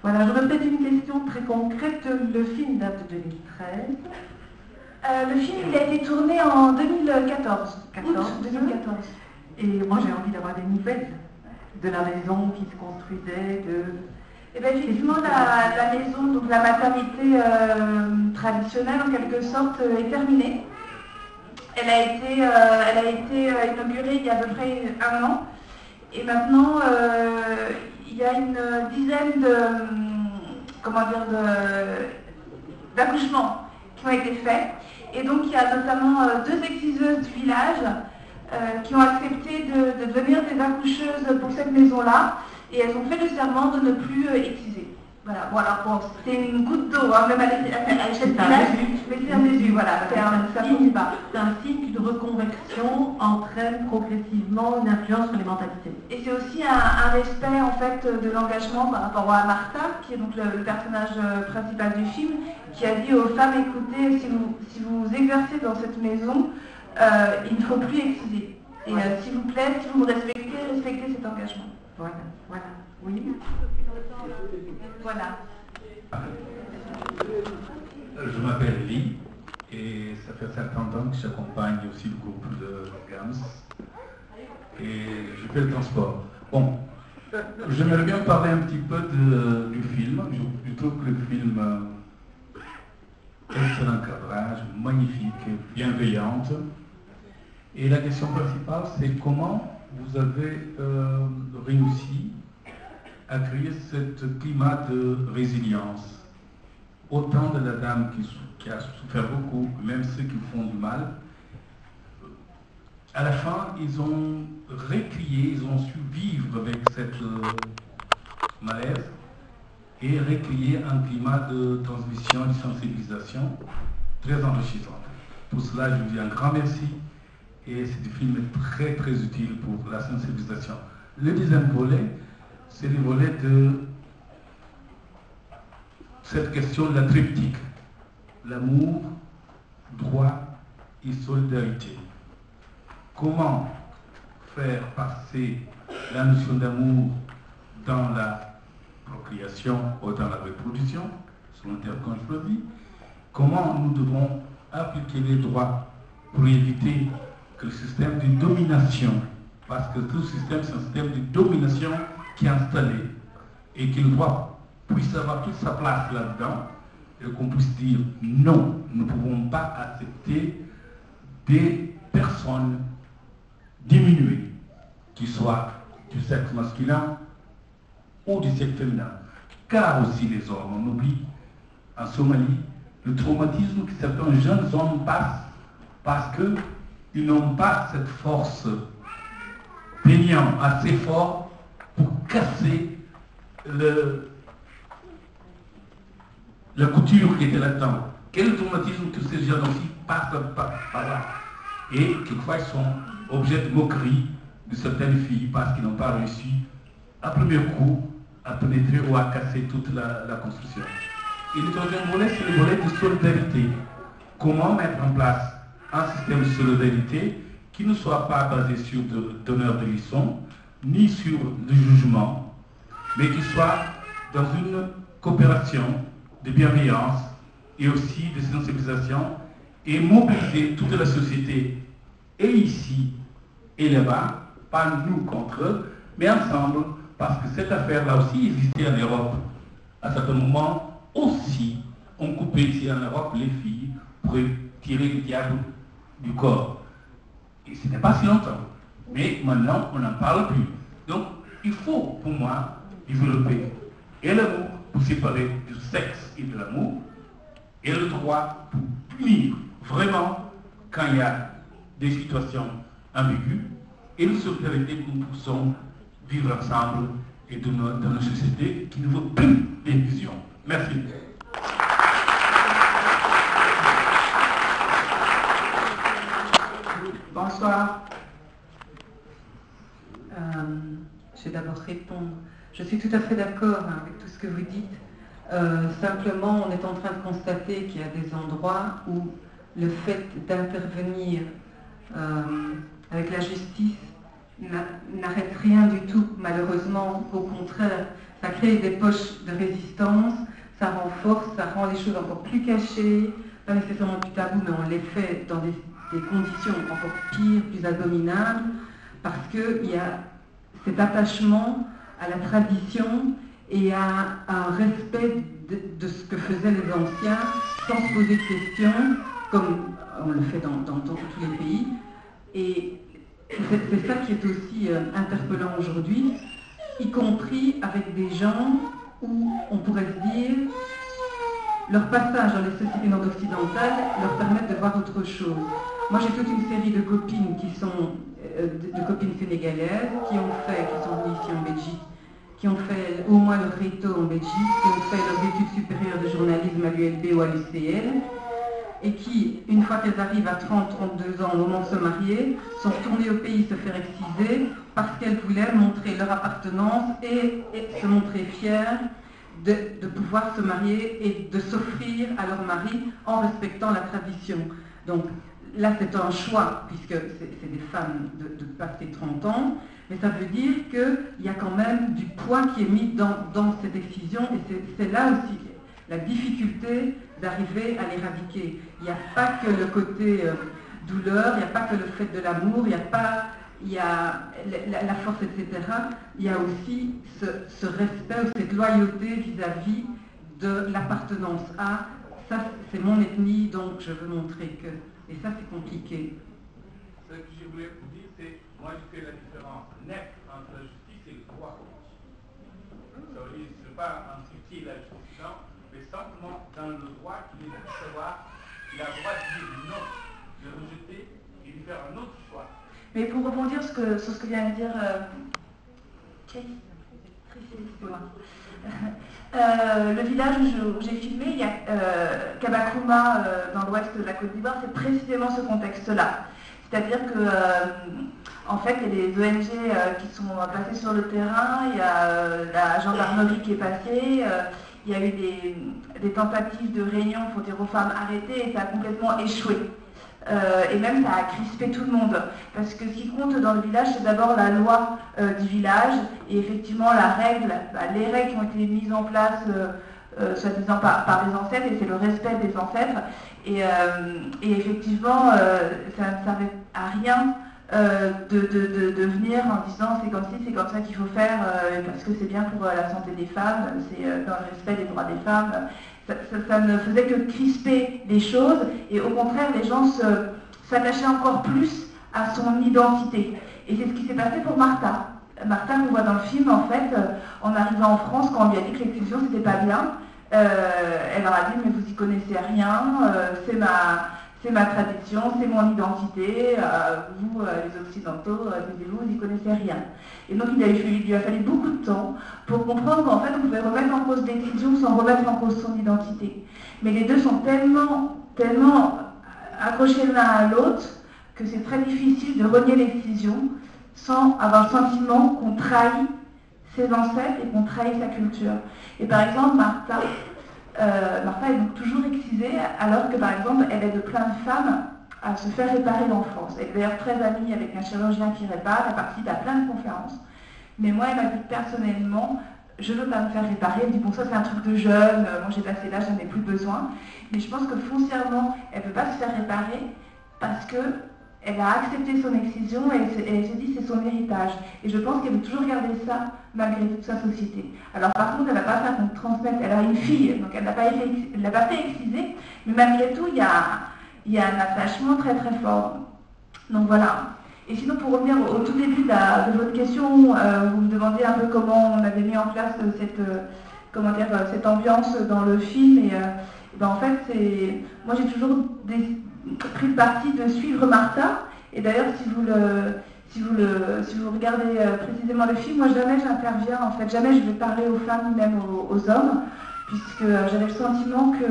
Voilà, j'aurais peut-être une question très concrète. Le film date de 2013. Le film, il a été tourné en 2014. 2014.
Et moi, j'ai envie d'avoir des nouvelles de la maison qui se construisait,
Eh bien, effectivement, la maison, donc la maternité traditionnelle, en quelque sorte, est terminée. Elle a été inaugurée il y a à peu près 1 an. Et maintenant, il y a une dizaine d'accouchements qui ont été faits. Et donc, il y a notamment 2 exciseuses du village qui ont accepté de devenir des accoucheuses pour cette maison-là. Et elles ont fait le serment de ne plus exciser. Voilà, bon, c'était une goutte d'eau, même à l'échelle du village, mais c'est un début, voilà.
C'est un signe qu'une reconversion entraîne progressivement une influence sur les mentalités.
Et c'est aussi un respect, en fait, de l'engagement par rapport à Martha, qui est donc le personnage principal du film, qui a dit aux femmes, écoutez, si vous exercez dans cette maison, il ne faut plus exciser. Et s'il vous plaît, si vous me respectez cet engagement.
Voilà, oui.
Voilà.
Je m'appelle Lee et ça fait 50 ans que j'accompagne aussi le groupe de GAMS et je fais le transport. Bon, j'aimerais bien parler un petit peu du film. Je trouve que le film excellent cadrage, magnifique, bienveillante. Et la question principale, c'est comment vous avez réussi à créer ce climat de résilience. Autant de la dame qui a souffert beaucoup, même ceux qui font du mal, à la fin, ils ont recrié, ils ont su vivre avec cette malaise et recréer un climat de transmission et de sensibilisation très enrichissant. Pour cela, je vous dis un grand merci et ce film est très très utile pour la sensibilisation. Le deuxième volet, c'est le volet de cette question de la triptyque. L'amour, droit et solidarité. Comment faire passer la notion d'amour dans la procréation ou dans la reproduction, selon le terme qu'on choisit. Comment nous devons appliquer les droits pour éviter que le système de domination, parce que tout système c'est un système de domination qui est installé et que le droit puisse avoir toute sa place là-dedans et qu'on puisse dire non, nous ne pouvons pas accepter des personnes diminuées, qui soient du sexe masculin ou du sexe féminin. Car aussi les hommes, on oublie en Somalie le traumatisme que certains jeunes hommes passent parce qu'ils n'ont pas cette force peignant assez fort pour casser la couture qui était là-dedans. Quel traumatisme que ces jeunes aussi passent par là. Et quelquefois ils sont objets de moquerie de certaines filles parce qu'ils n'ont pas réussi à premier coup à pénétrer ou à casser toute la construction. Et le troisième volet, c'est le volet de solidarité. Comment mettre en place un système de solidarité qui ne soit pas basé sur de donneurs de leçons, ni sur le jugement, mais qui soit dans une coopération de bienveillance et aussi de sensibilisation et mobiliser toute la société, et ici et là-bas, pas nous contre eux, mais ensemble, parce que cette affaire-là aussi existait en Europe. À certains moments aussi, on coupait ici en Europe les filles pour tirer le diable du corps. Et ce n'est pas si longtemps. Mais maintenant, on n'en parle plus. Donc, il faut, pour moi, développer et l'amour pour séparer du sexe et de l'amour, et le droit pour punir vraiment quand il y a des situations ambiguës, et une solidarité que nous pouvons vivre ensemble et dans une société qui ne veut plus des visions. Merci.
Bonsoir. Je vais d'abord répondre. Je suis tout à fait d'accord avec tout ce que vous dites. Simplement, on est en train de constater qu'il y a des endroits où le fait d'intervenir avec la justice n'arrête rien du tout, malheureusement. Au contraire, ça crée des poches de résistance, ça renforce, ça rend les choses encore plus cachées, pas nécessairement plus tabou, mais on les fait dans des conditions encore pires, plus abominables, parce qu'il y a cet attachement à la tradition et à un respect de ce que faisaient les anciens, sans se poser de questions, comme on le fait dans tous les pays. Et c'est ça qui est aussi interpellant aujourd'hui, y compris avec des gens où on pourrait se dire leur passage dans les sociétés non occidentales leur permet de voir autre chose. Moi j'ai toute une série de copines qui sont de copines sénégalaises qui sont venues ici en Belgique, qui ont fait au moins leur réto en Belgique, qui ont fait leurs études supérieures de journalisme à l'ULB ou à l'UCL, et qui, une fois qu'elles arrivent à 30, 32 ans au moment de se marier, sont retournées au pays se faire exciser parce qu'elles voulaient montrer leur appartenance et se montrer fières de pouvoir se marier et de s'offrir à leur mari en respectant la tradition. Donc là c'est un choix puisque c'est des femmes de passer 30 ans, mais ça veut dire qu'il y a quand même du poids qui est mis dans cette excision et c'est là aussi la difficulté d'arriver à l'éradiquer. Il n'y a pas que le côté douleur, il n'y a pas que le fait de l'amour, il y a la force, etc. Il y a aussi ce respect ou cette loyauté vis-à-vis de l'appartenance à ça, c'est mon ethnie, donc je veux montrer que... Et ça, c'est compliqué.
ce que je voulais vous dire, c'est, moi je fais la différence nette entre la justice et le droit. Ça veut dire, ce n'est pas entre qui la justice, non, mais simplement dans le droit qu'il est de savoir, il a le droit de dire non, de rejeter et de faire un autre choix.
Mais pour rebondir sur ce que vient de dire le village où j'ai filmé, il y a Kabakouma dans l'ouest de la Côte d'Ivoire, c'est précisément ce contexte-là. C'est-à-dire que en fait, il y a des ONG qui sont passées sur le terrain, il y a la gendarmerie qui est passée, il y a eu des tentatives de réunion pour dire aux femmes arrêtez et ça a complètement échoué. Et même ça a crispé tout le monde. Parce que ce qui compte dans le village, c'est d'abord la loi du village et effectivement la règle, les règles qui ont été mises en place soi-disant par les ancêtres, et c'est le respect des ancêtres. Et effectivement, ça ne servait à rien de venir en disant c'est comme ci, c'est comme ça qu'il faut faire, parce que c'est bien pour la santé des femmes, c'est dans le respect des droits des femmes. Ça ne faisait que crisper les choses, et au contraire, les gens s'attachaient encore plus à son identité. Et c'est ce qui s'est passé pour Martha. Martha, qu'on voit dans le film, en fait, en arrivant en France, quand on lui a dit que l'exclusion, c'était pas bien, elle leur a dit, mais vous y connaissez rien, c'est ma tradition, c'est mon identité, vous, les Occidentaux, vous n'y connaissez rien. Et donc il lui a fallu beaucoup de temps pour comprendre qu'en fait on pouvait remettre en cause l'excision sans remettre en cause son identité. Mais les deux sont tellement accrochés l'un à l'autre que c'est très difficile de renier l'excision sans avoir le sentiment qu'on trahit ses ancêtres et qu'on trahit sa culture. Et par exemple, Martha est donc toujours excisée, alors que par exemple, elle aide plein de femmes à se faire réparer l'enfance. Elle est d'ailleurs très amie avec un chirurgien qui répare, elle participe à plein de conférences. Mais moi, elle m'a dit personnellement, je ne veux pas me faire réparer. Elle me dit, bon, ça c'est un truc de jeune, moi j'ai passé l'âge, j'en ai plus besoin. Mais je pense que foncièrement, elle ne peut pas se faire réparer parce qu'elle a accepté son excision et elle se dit c'est son héritage. Et je pense qu'elle veut toujours garder ça malgré toute sa société. Alors par contre, elle ne va pas faire qu'on transmette, elle a une fille, donc elle n'a pas fait exciser, mais malgré tout, il y a un attachement très très fort. Donc voilà. Et sinon, pour revenir au tout début de votre question, vous me demandiez un peu comment on avait mis en place cette ambiance dans le film. Et en fait, moi j'ai toujours pris le parti de suivre Martha. Et d'ailleurs, si vous regardez précisément le film, moi jamais j'interviens, en fait, jamais je vais parler aux femmes, même aux hommes, puisque j'avais le sentiment qu'ils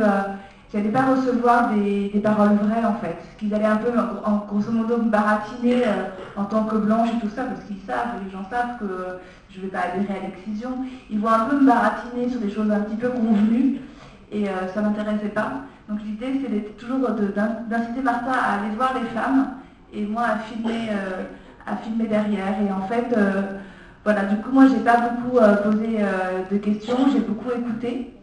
n'allaient pas recevoir des paroles vraies, en fait. Qu'ils allaient un peu, grosso modo, me baratiner en tant que blanche et tout ça, parce qu'ils savent, les gens savent que je ne vais pas adhérer à l'excision. Ils vont un peu me baratiner sur des choses un petit peu convenues, et ça ne m'intéressait pas. Donc l'idée, c'était toujours d'inciter Martha à aller voir les femmes, et moi à filmer derrière. Et en fait, voilà, du coup, moi, j'ai pas beaucoup posé de questions, j'ai beaucoup écouté.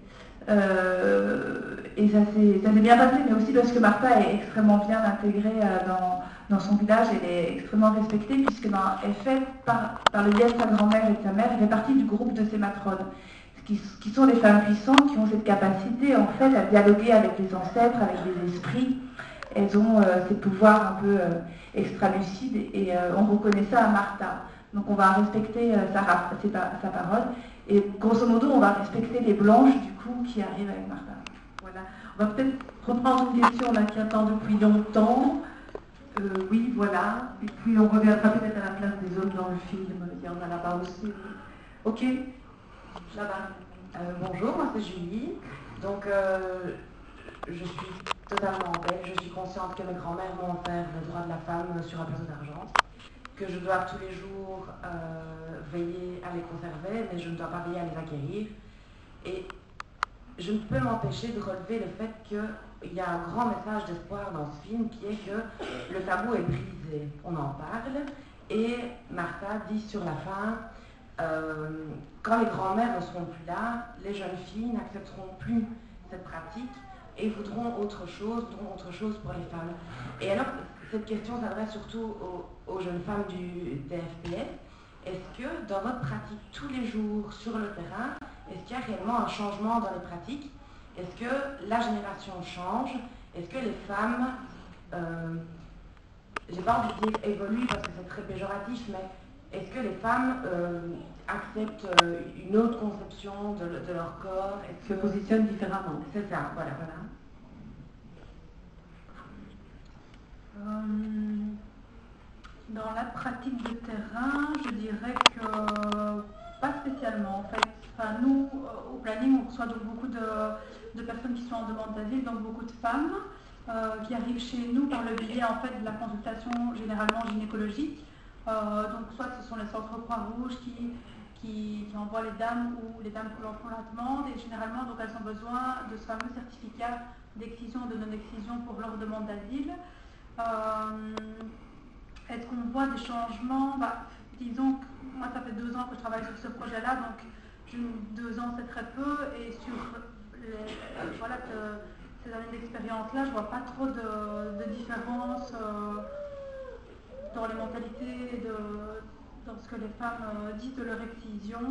Et ça s'est bien passé, mais aussi parce que Martha est extrêmement bien intégrée dans son village, elle est extrêmement respectée, puisque elle fait, par le biais de sa grand-mère et de sa mère, elle fait partie du groupe de ces matrones, qui sont des femmes puissantes, qui ont cette capacité, en fait, à dialoguer avec les ancêtres, avec les esprits. Elles ont ces pouvoirs un peu extra-lucides, et on reconnaît ça à Martha. Donc on va respecter sa parole, et grosso modo, on va respecter les blanches, du coup, qui arrivent avec Martha.
Voilà. On va peut-être reprendre une question là qui attend depuis longtemps. Oui, voilà. Et puis on reviendra peut-être à la place des hommes dans le film. Il y en a là-bas aussi. Ok. Là-bas.
Bonjour, moi c'est Julie. Donc je suis totalement belge. Je suis consciente que mes grands-mères m'ont offert le droit de la femme sur un plateau d'argent, que je dois tous les jours veiller à les conserver, mais je ne dois pas veiller à les acquérir. Et je ne peux m'empêcher de relever le fait qu'il y a un grand message d'espoir dans ce film, qui est que le tabou est brisé. On en parle, et Martha dit sur la fin, quand les grands-mères ne seront plus là, les jeunes filles n'accepteront plus cette pratique et voudront autre chose pour les femmes. Et alors, cette question s'adresse surtout aux jeunes femmes des FPS. Est-ce que dans votre pratique tous les jours sur le terrain, est-ce qu'il y a réellement un changement dans les pratiques? Est-ce que la génération change? Est-ce que les femmes j'ai pas envie de dire évolue parce que c'est très péjoratif, mais est-ce que les femmes acceptent une autre conception de leur corps,
se positionnent différemment?
C'est ça, voilà.
Dans la pratique de terrain, je dirais que pas spécialement en fait. Enfin, nous, au planning, on reçoit donc beaucoup de personnes qui sont en demande d'asile, donc beaucoup de femmes qui arrivent chez nous par le biais en fait de la consultation généralement gynécologique. Donc soit ce sont les centres Croix-Rouge qui envoient les dames ou les dames qui font la demande, et généralement donc elles ont besoin de ce fameux certificat d'excision ou de non-excision pour leur demande d'asile. Est-ce qu'on voit des changements? Disons que moi ça fait 2 ans que je travaille sur ce projet-là, donc 2 ans c'est très peu, et sur ces années d'expérience-là, je vois pas trop de différence dans les mentalités, dans ce que les femmes disent de leur excision.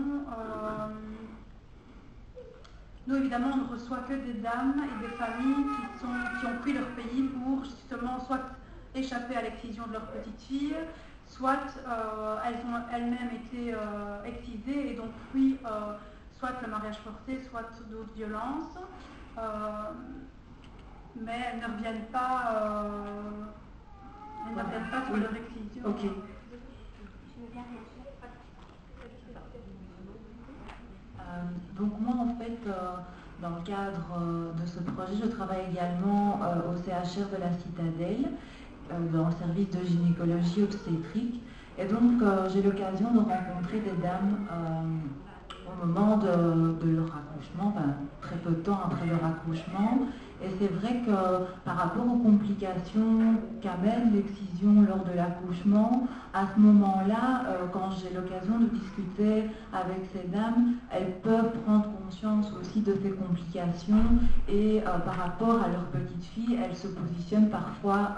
Nous, évidemment, on ne reçoit que des dames et des familles qui ont fui leur pays pour justement soit échapper à l'excision de leur petite fille, soit elles ont elles-mêmes été excisées et donc fui soit le mariage forcé, soit d'autres violences. Mais elles ne reviennent pas, sur leur excision.
Ok.
Donc moi en fait, dans le cadre de ce projet, je travaille également au CHR de la Citadelle, dans le service de gynécologie obstétrique. Et donc j'ai l'occasion de rencontrer des dames au moment de leur accouchement, très peu de temps après leur accouchement. Et c'est vrai que par rapport aux complications qu'amène l'excision lors de l'accouchement, à ce moment-là, quand j'ai l'occasion de discuter avec ces dames, elles peuvent prendre conscience aussi de ces complications et par rapport à leur petite fille, elles se positionnent parfois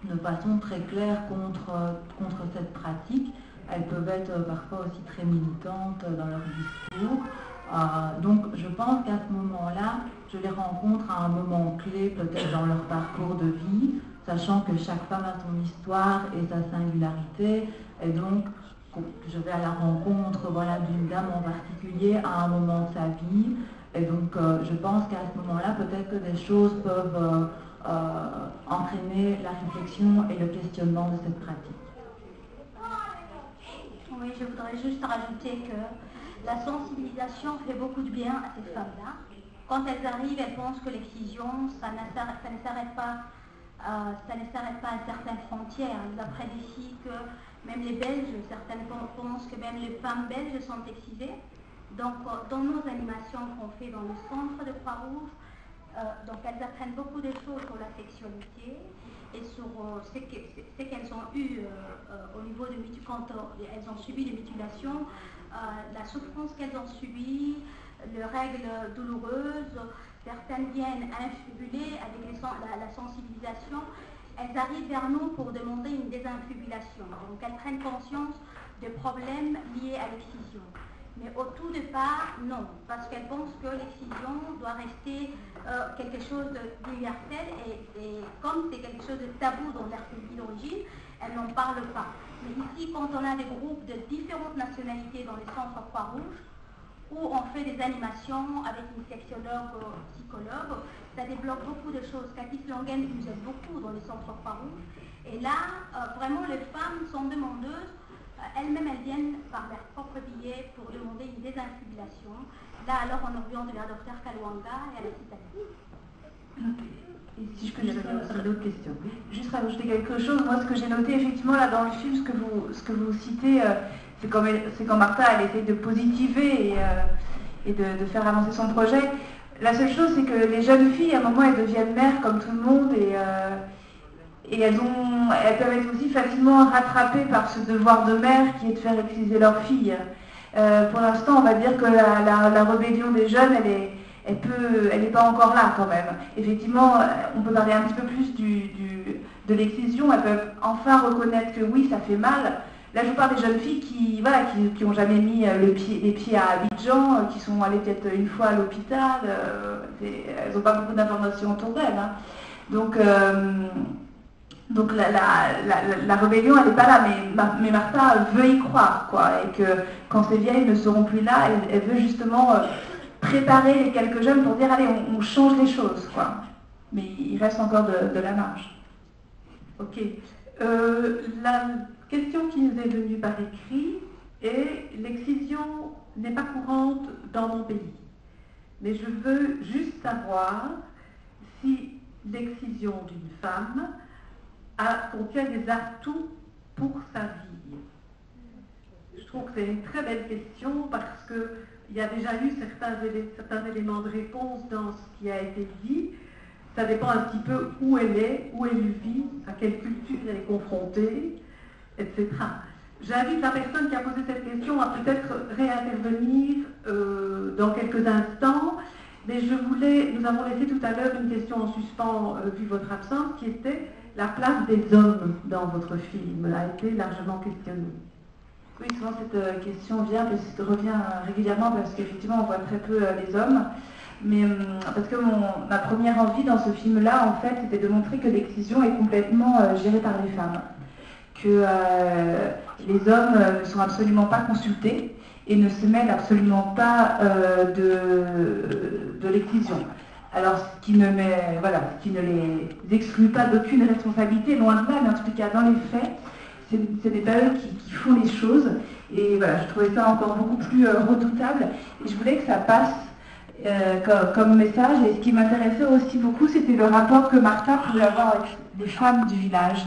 de façon très claire contre cette pratique. Elles peuvent être parfois aussi très militantes dans leur discours. Donc je pense qu'à ce moment-là, je les rencontre à un moment clé peut-être dans leur parcours de vie, sachant que chaque femme a son histoire et sa singularité, et donc je vais à la rencontre d'une dame en particulier à un moment de sa vie, et donc je pense qu'à ce moment-là, peut-être que des choses peuvent entraîner la réflexion et le questionnement de cette pratique.
Oui, je voudrais juste rajouter que la sensibilisation fait beaucoup de bien à ces femmes-là. Quand elles arrivent, elles pensent que l'excision, ça ne s'arrête pas à certaines frontières. Ils apprennent ici que même les Belges, certaines pensent que même les femmes belges sont excisées. Donc, dans nos animations qu'on fait dans le centre de Croix-Rouge, donc elles apprennent beaucoup de choses sur la sexualité et sur ce qu'elles ont eu au niveau de quand elles ont subi des mutilations, la souffrance qu'elles ont subie, les règles douloureuses. Certaines viennent infubuler avec la sensibilisation. Elles arrivent vers nous pour demander une désinfibulation. Donc elles prennent conscience des problèmes liés à l'excision. Mais au tout départ, non, parce qu'elles pensent que l'excision doit rester quelque chose d'universel et comme c'est quelque chose de tabou dans leur pays d'origine, elles n'en parlent pas. Mais ici, quand on a des groupes de différentes nationalités dans les centres Croix-Rouge, où on fait des animations avec une sexologue ou psychologue, ça débloque beaucoup de choses. Cathy Langen nous aide beaucoup dans les centres Croix-Rouge. Et là, vraiment, les femmes sont demandeuses. Elles-mêmes, elles viennent par leur propre billet pour demander une désinfibulation. Là, alors, on revient de la docteure Kalwanga et à la Citadelle.
Et si je peux juste d'autres questions. Juste rajouter quelque chose. Moi, ce que j'ai noté effectivement là dans le film, ce que vous citez, c'est quand Martha elle essaie de positiver et de faire avancer son projet. La seule chose, c'est que les jeunes filles, à un moment, elles deviennent mères comme tout le monde et elles peuvent être aussi facilement rattrapées par ce devoir de mère qui est de faire exciser leur fille. Pour l'instant, on va dire que la rébellion des jeunes, elle n'est pas encore là quand même. Effectivement, on peut parler un petit peu plus de l'excision. Elles peuvent enfin reconnaître que oui, ça fait mal. Là, je vous parle des jeunes filles qui n'ont jamais mis les pieds à Abidjan, qui sont allées peut-être une fois à l'hôpital. Elles n'ont pas beaucoup d'informations autour d'elles. Hein. Donc,
Donc la rébellion, elle n'est pas là, mais Martha veut y croire, quoi, et que quand ces vieilles ne seront plus là, elle veut justement préparer les quelques jeunes pour dire, allez, on change les choses, quoi. Mais il reste encore de la marge.
Ok. La question qui nous est venue par écrit est: l'excision n'est pas courante dans mon pays. Mais je veux juste savoir si l'excision d'une femme contient des atouts pour sa vie. Je trouve que c'est une très belle question parce qu'il y a déjà eu certains éléments de réponse dans ce qui a été dit. Ça dépend un petit peu où elle est, où elle vit, à quelle culture elle est confrontée, etc. J'invite la personne qui a posé cette question à peut-être réintervenir dans quelques instants, mais nous avons laissé tout à l'heure une question en suspens vu votre absence, qui était la place des hommes dans votre film, a été largement questionnée.
Oui, souvent cette question revient régulièrement parce qu'effectivement on voit très peu les hommes. Mais parce que ma première envie dans ce film-là, en fait, c'était de montrer que l'excision est complètement gérée par les femmes. Que les hommes ne sont absolument pas consultés et ne se mêlent absolument pas de l'excision. Alors, ce qui ne les exclut pas d'aucune responsabilité, loin de là, mais en tout cas, dans les faits, ce n'est pas eux qui font les choses. Et voilà, je trouvais ça encore beaucoup plus redoutable. Et je voulais que ça passe comme message. Et ce qui m'intéressait aussi beaucoup, c'était le rapport que Martha pouvait avoir avec les femmes du village.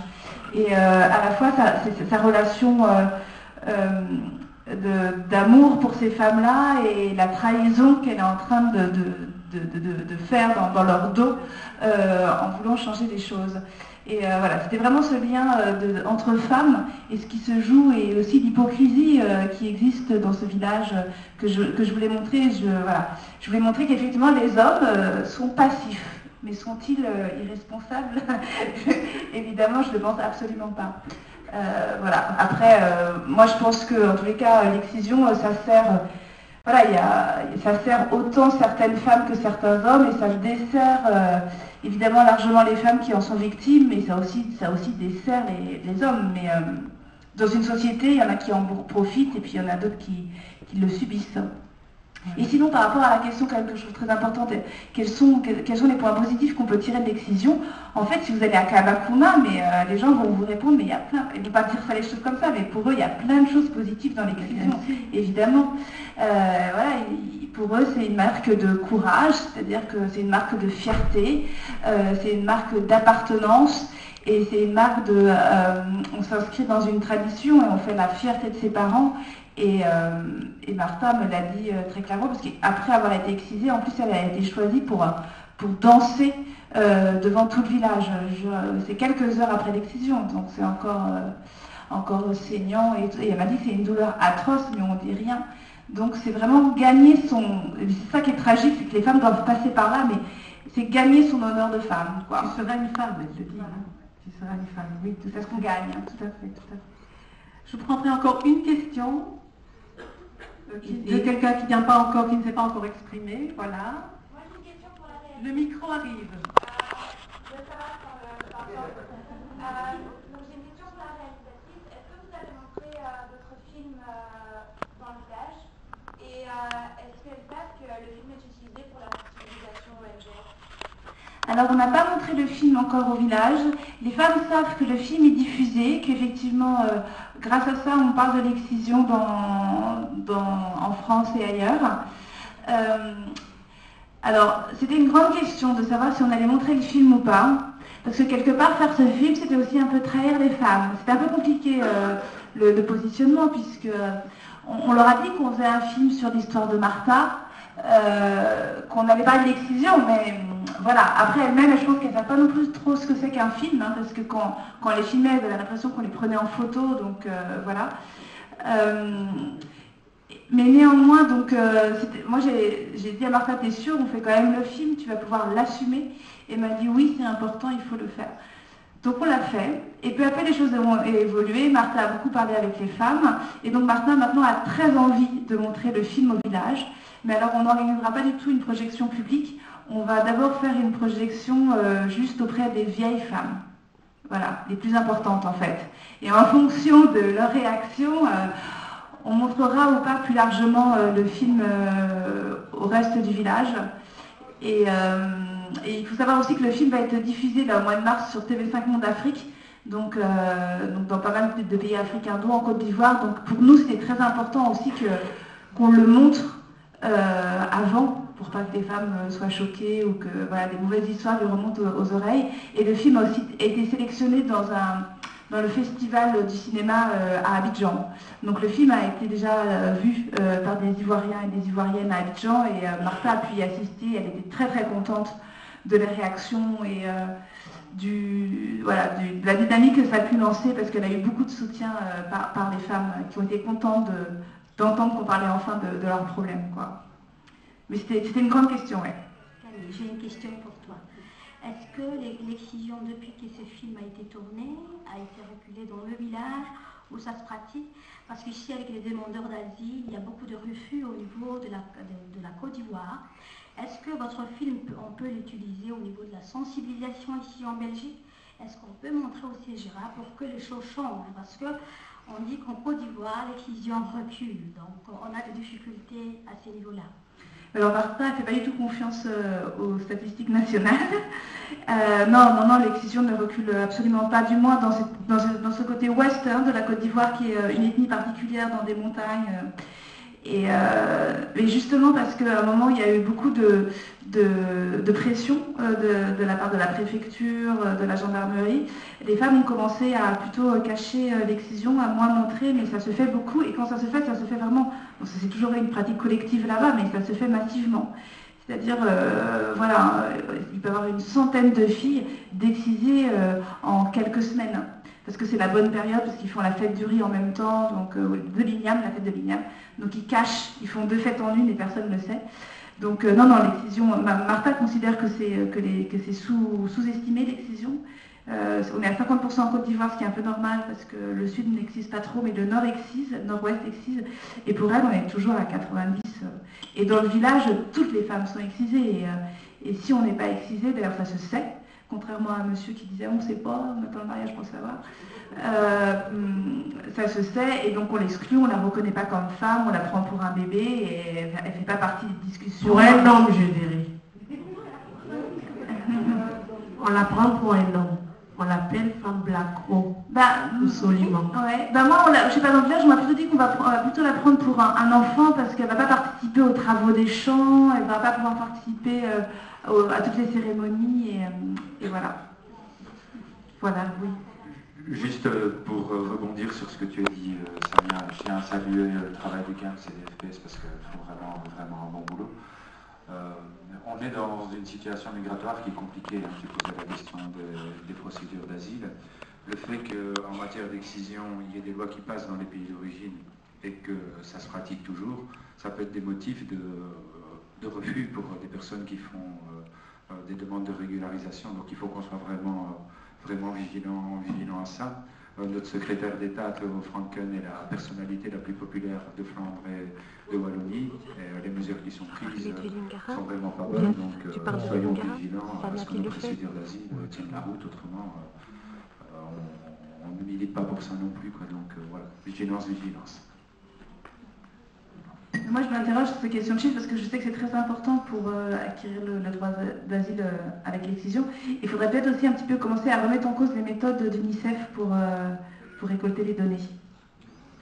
Et à la fois sa relation d'amour pour ces femmes-là et la trahison qu'elle est en train de faire dans leur dos en voulant changer les choses. Et voilà, c'était vraiment ce lien entre femmes et ce qui se joue et aussi l'hypocrisie qui existe dans ce village que je voulais montrer. Je voulais montrer qu'effectivement les hommes sont passifs. Mais sont-ils irresponsables? Évidemment, je ne le pense absolument pas. Voilà. Après, moi je pense que en tous les cas, l'excision, ça sert. Voilà, ça sert autant certaines femmes que certains hommes et ça dessert évidemment largement les femmes qui en sont victimes, mais ça aussi dessert les hommes. Mais dans une société, il y en a qui en profitent et puis il y en a d'autres qui le subissent. Et sinon, par rapport à la question quand même que je trouve très importante, quels sont les points positifs qu'on peut tirer de l'excision? En fait, si vous allez à Kabakuna, mais les gens vont vous répondre, mais il y a plein, et ne pas dire ça les choses comme ça, mais pour eux, il y a plein de choses positives dans l'excision, évidemment. Voilà, pour eux, c'est une marque de courage, c'est-à-dire que c'est une marque de fierté, c'est une marque d'appartenance, et c'est une marque de... on s'inscrit dans une tradition et on fait la fierté de ses parents. Et Martha me l'a dit très clairement, parce qu'après avoir été excisée, en plus elle a été choisie pour danser devant tout le village. C'est quelques heures après l'excision, donc c'est encore saignant. Et elle m'a dit que c'est une douleur atroce, mais on ne dit rien. Donc c'est vraiment gagner son... C'est ça qui est tragique, c'est que les femmes doivent passer par là, mais c'est gagner son honneur de femme, quoi.
Tu seras une femme, elle te dit. Voilà. Tu seras une femme, oui, tout à ce qu'on gagne, hein, tout à fait. Je prendrai encore une question. De quelqu'un qui ne s'est pas encore exprimé, voilà.
Moi j'ai une question pour la réalisation.
Le micro arrive.
Je veux savoir donc j'ai une question pour la réalisatrice. Est-ce que vous avez montré votre film dans le village? Et est-ce qu'elles savent que le film est utilisé pour la sensibilisation ONG?
Alors, on n'a pas montré le film encore au village. Les femmes savent que le film est diffusé, qu'effectivement, grâce à ça, on parle de l'excision en France et ailleurs. Alors, c'était une grande question de savoir si on allait montrer le film ou pas. Parce que quelque part, faire ce film, c'était aussi un peu trahir les femmes. C'était un peu compliqué le positionnement, puisque on leur a dit qu'on faisait un film sur l'histoire de Martha, qu'on n'allait pas de l'excision, mais voilà. Après elles-mêmes, je pense qu'elles ne savent pas non plus trop ce que c'est qu'un film, hein, parce que quand on les filmait, elles avaient l'impression qu'on les prenait en photo, donc voilà. Mais néanmoins, donc, moi j'ai dit à Martha, t'es sûre, on fait quand même le film, tu vas pouvoir l'assumer? Et elle m'a dit oui, c'est important, il faut le faire. Donc on l'a fait, et peu à peu les choses ont évolué. Martha a beaucoup parlé avec les femmes, et donc Martha maintenant a très envie de montrer le film au village. Mais alors on n'organisera pas du tout une projection publique, on va d'abord faire une projection juste auprès des vieilles femmes. Voilà, les plus importantes en fait. Et en fonction de leur réaction, on montrera ou pas plus largement le film au reste du village. Et il faut savoir aussi que le film va être diffusé là, au mois de mars sur TV5 Monde Afrique, donc dans pas mal de pays africains, dont en Côte d'Ivoire. Donc pour nous, c'est très important aussi qu'on le montre avant, pour pas que des femmes soient choquées ou que voilà, des mauvaises histoires lui remontent aux oreilles. Et le film a aussi été sélectionné dans le festival du cinéma à Abidjan. Donc le film a été déjà vu par des Ivoiriens et des Ivoiriennes à Abidjan, et Martha a pu y assister. Elle était très très contente de la réaction et de la dynamique que ça a pu lancer, parce qu'elle a eu beaucoup de soutien par les femmes qui ont été contentes d'entendre qu'on parlait enfin de leurs problèmes, quoi. Mais c'était une grande question, ouais.
Camille, j'ai une question pour toi. Est-ce que l'excision, depuis que ce film a été tourné, a été reculée dans le village, où ça se pratique? Parce qu'ici, avec les demandeurs d'asile, il y a beaucoup de refus au niveau de la Côte d'Ivoire. Est-ce que votre film, on peut l'utiliser au niveau de la sensibilisation ici en Belgique? Est-ce qu'on peut montrer au CGRA pour que les choses changent? Parce qu'on dit qu'en Côte d'Ivoire, l'excision recule. Donc, on a des difficultés à ce niveau-là.
Alors Martha ne fait pas du tout confiance aux statistiques nationales. Non, l'excision ne recule absolument pas, du moins dans ce côté ouest de la Côte d'Ivoire, qui est une ethnie particulière dans des montagnes. Et justement parce qu'à un moment, il y a eu beaucoup de pression de la part de la préfecture, de la gendarmerie. Les femmes ont commencé à plutôt cacher l'excision, à moins montrer, mais ça se fait beaucoup. Et quand ça se fait vraiment... Bon, c'est toujours une pratique collective là-bas, mais ça se fait massivement. C'est-à-dire, il peut y avoir une centaine de filles d'excisées en quelques semaines. Parce que c'est la bonne période, parce qu'ils font la fête du riz en même temps, donc de l'igname, la fête de l'igname. Donc ils cachent, ils font 2 fêtes en une et personne ne le sait. Donc non, l'excision, Martha considère que c'est sous-estimé l'excision. On est à 50% en Côte d'Ivoire, ce qui est un peu normal, parce que le sud n'excise pas trop, mais le nord excise, le nord-ouest excise. Et pour elle, on est toujours à 90. Et dans le village, toutes les femmes sont excisées. Et si on n'est pas excisé, d'ailleurs ça se sait, contrairement à un monsieur qui disait on ne sait pas, on attend le mariage pour savoir. Ça se sait, et donc on l'exclut, on ne la reconnaît pas comme femme, on la prend pour un bébé, et elle ne fait pas partie des discussions.
Pour un homme, je dirais. On la prend pour un homme. On l'appelle femme blacko, absolument.
Ouais. Moi, je sais pas, dans le village, on m'a plutôt dit qu'on va plutôt la prendre pour un enfant, parce qu'elle ne va pas participer aux travaux des champs, elle ne va pas pouvoir participer à toutes les cérémonies, et voilà. Voilà, oui.
Juste pour rebondir sur ce que tu as dit, Samia, je tiens à saluer le travail du GAMS et des FPS parce qu'elles font vraiment un bon boulot. On est dans une situation migratoire qui est compliquée. Tu posais la question des procédures d'asile. Le fait qu'en matière d'excision, il y ait des lois qui passent dans les pays d'origine et que ça se pratique toujours, ça peut être des motifs de refus pour des personnes qui font des demandes de régularisation. Donc il faut qu'on soit vraiment vigilant à ça. Notre secrétaire d'État, Theo Franken, est la personnalité la plus populaire de Flandre et de Wallonie. Et les mesures qui sont prises sont vraiment pas bonnes. Donc soyons vigilants à ce que nos procédures d'asile tiennent la route. Autrement, on ne milite pas pour ça non plus, quoi. Donc voilà, vigilance.
Moi, je m'interroge sur ces questions de chiffres parce que je sais que c'est très important pour acquérir le droit d'asile avec l'excision. Il faudrait peut-être aussi un petit peu commencer à remettre en cause les méthodes d'UNICEF pour récolter les données.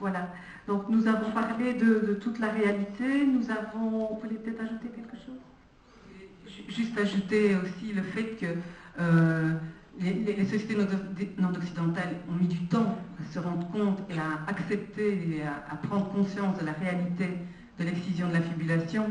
Voilà. Donc, nous avons parlé de toute la réalité. Vous voulez peut-être ajouter quelque chose?
Juste ajouter aussi le fait que les sociétés nord-occidentales ont mis du temps à se rendre compte et à accepter et à prendre conscience de la réalité de l'excision de la fibulation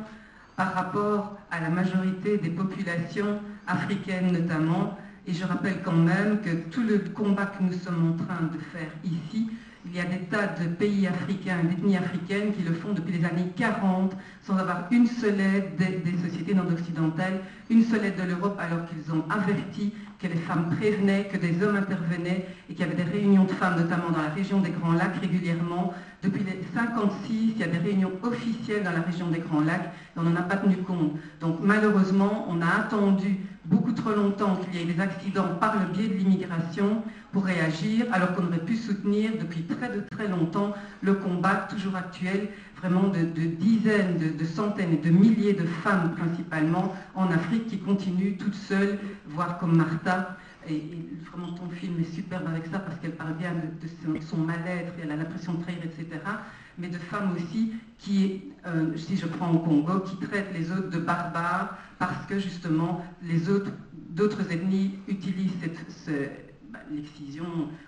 par rapport à la majorité des populations africaines notamment. Et je rappelle quand même que tout le combat que nous sommes en train de faire ici, il y a des tas de pays africains et d'ethnies africaines qui le font depuis les années 40 sans avoir une seule aide des sociétés nord-occidentales, une seule aide de l'Europe, alors qu'ils ont averti que les femmes prévenaient, que des hommes intervenaient et qu'il y avait des réunions de femmes, notamment dans la région des Grands Lacs régulièrement. Depuis les 56, il y a des réunions officielles dans la région des Grands Lacs et on n'en a pas tenu compte. Donc malheureusement, on a attendu beaucoup trop longtemps qu'il y ait des accidents par le biais de l'immigration pour réagir, alors qu'on aurait pu soutenir depuis très longtemps le combat toujours actuel, vraiment de dizaines, de centaines et de milliers de femmes principalement en Afrique qui continuent toutes seules, voire comme Martha. Et vraiment ton film est superbe avec ça parce qu'elle parle bien de son mal-être, elle a l'impression de trahir, etc. Mais de femmes aussi qui, si je prends au Congo, qui traitent les autres de barbares parce que justement d'autres ethnies utilisent l'excision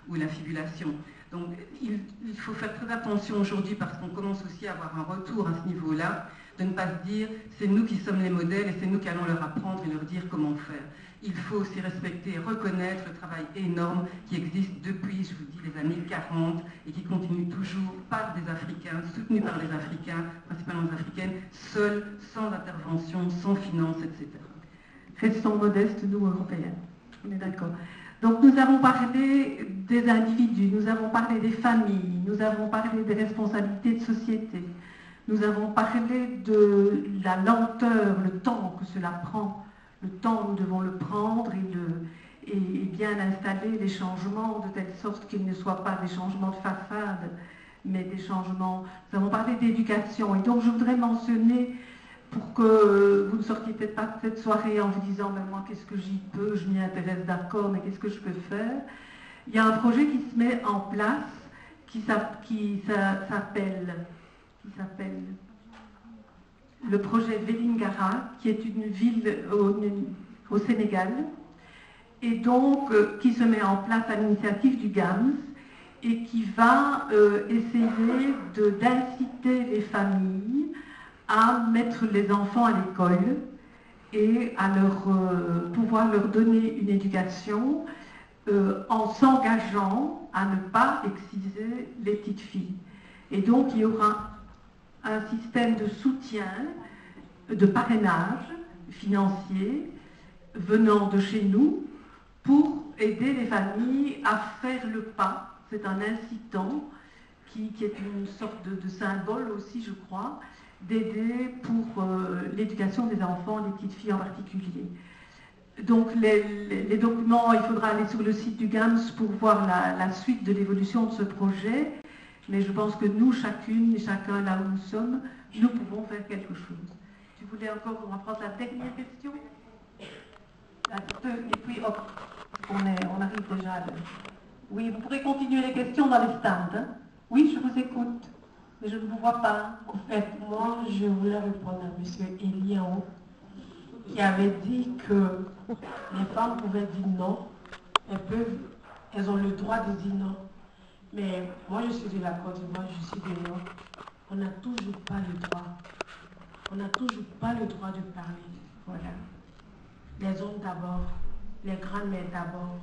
ou la fibulation. Donc il faut faire très attention aujourd'hui parce qu'on commence aussi à avoir un retour à ce niveau-là, de ne pas se dire c'est nous qui sommes les modèles et c'est nous qui allons leur apprendre et leur dire comment faire. Il faut aussi respecter et reconnaître le travail énorme qui existe depuis, je vous dis, les années 40 et qui continue toujours par des Africains, soutenu par des Africains, principalement des Africaines, seuls, sans intervention, sans finance, etc.
Restons modestes, nous, Européens. On est d'accord. Donc nous avons parlé des individus, nous avons parlé des familles, nous avons parlé des responsabilités de société, nous avons parlé de la lenteur, le temps que cela prend, le temps où nous devons le prendre et bien installer les changements de telle sorte qu'ils ne soient pas des changements de façade, mais des changements... Nous avons parlé d'éducation et donc je voudrais mentionner, pour que vous ne sortiez peut-être pas de cette soirée en vous disant mais moi qu'est-ce que j'y peux, je m'y intéresse d'accord, mais qu'est-ce que je peux faire? Il y a un projet qui se met en place qui s'appelle le projet Vélingara, qui est une ville au Sénégal, et donc qui se met en place à l'initiative du GAMS et qui va essayer d'inciter les familles à mettre les enfants à l'école et à pouvoir leur donner une éducation en s'engageant à ne pas exciser les petites filles. Et donc il y aura un système de soutien, de parrainage financier venant de chez nous pour aider les familles à faire le pas. C'est un incitant qui est une sorte de symbole aussi, je crois, d'aider pour l'éducation des enfants, des petites filles en particulier. Donc les documents, il faudra aller sur le site du GAMS pour voir la suite de l'évolution de ce projet, mais je pense que nous, chacune et chacun là où nous sommes, nous pouvons faire quelque chose. Tu voulais encore, on va prendre la dernière question? Et puis hop, on arrive déjà à l'heure. Oui, vous pourrez continuer les questions dans les stands. Hein? Oui, je vous écoute. Mais je ne vous vois pas.
En fait, moi, je voulais répondre à M. Eliao, qui avait dit que les femmes pouvaient dire non. Elles ont le droit de dire non. Mais moi, je suis de la Côte d'Ivoire, je suis de Lyon. On n'a toujours pas le droit. On n'a toujours pas le droit de parler. Voilà. Les hommes d'abord, les grands-mères d'abord,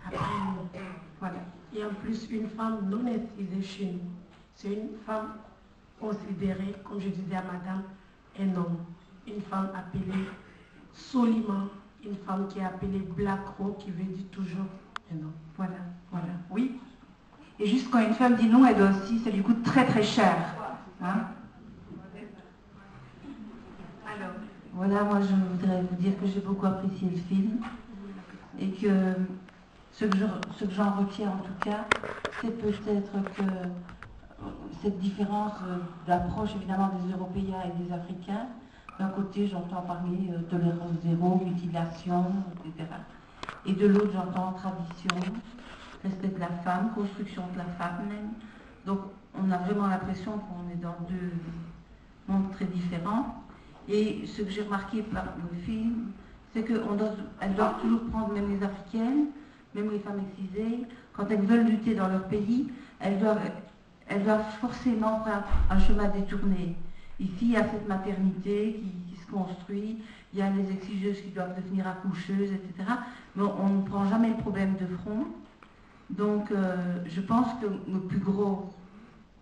après nous. Voilà. Et en plus, une femme non excisée chez nous, c'est une femme considérée, comme je disais à madame, un homme. Une femme appelée Soliman, une femme qui est appelée Black Rock, qui veut dire toujours un homme. Voilà, voilà.
Oui. Et juste quand une femme dit non, elle doit aussi, ça lui coûte très très cher. Hein?
Alors, voilà, moi je voudrais vous dire que j'ai beaucoup apprécié le film et que ce que j'en retiens en tout cas, c'est peut-être que cette différence d'approche évidemment des Européens et des Africains. D'un côté, j'entends parler tolérance zéro, mutilation, etc. Et de l'autre, j'entends tradition, respect de la femme, construction de la femme même. Donc, on a vraiment l'impression qu'on est dans deux mondes très différents. Et ce que j'ai remarqué par le film, c'est qu'elles doivent toujours prendre, même les Africaines, même les femmes excisées, quand elles veulent lutter dans leur pays, elles doivent forcément prendre un chemin détourné. Ici, il y a cette maternité qui se construit, il y a les exigeuses qui doivent devenir accoucheuses, etc. Mais on ne prend jamais le problème de front. Donc, je pense que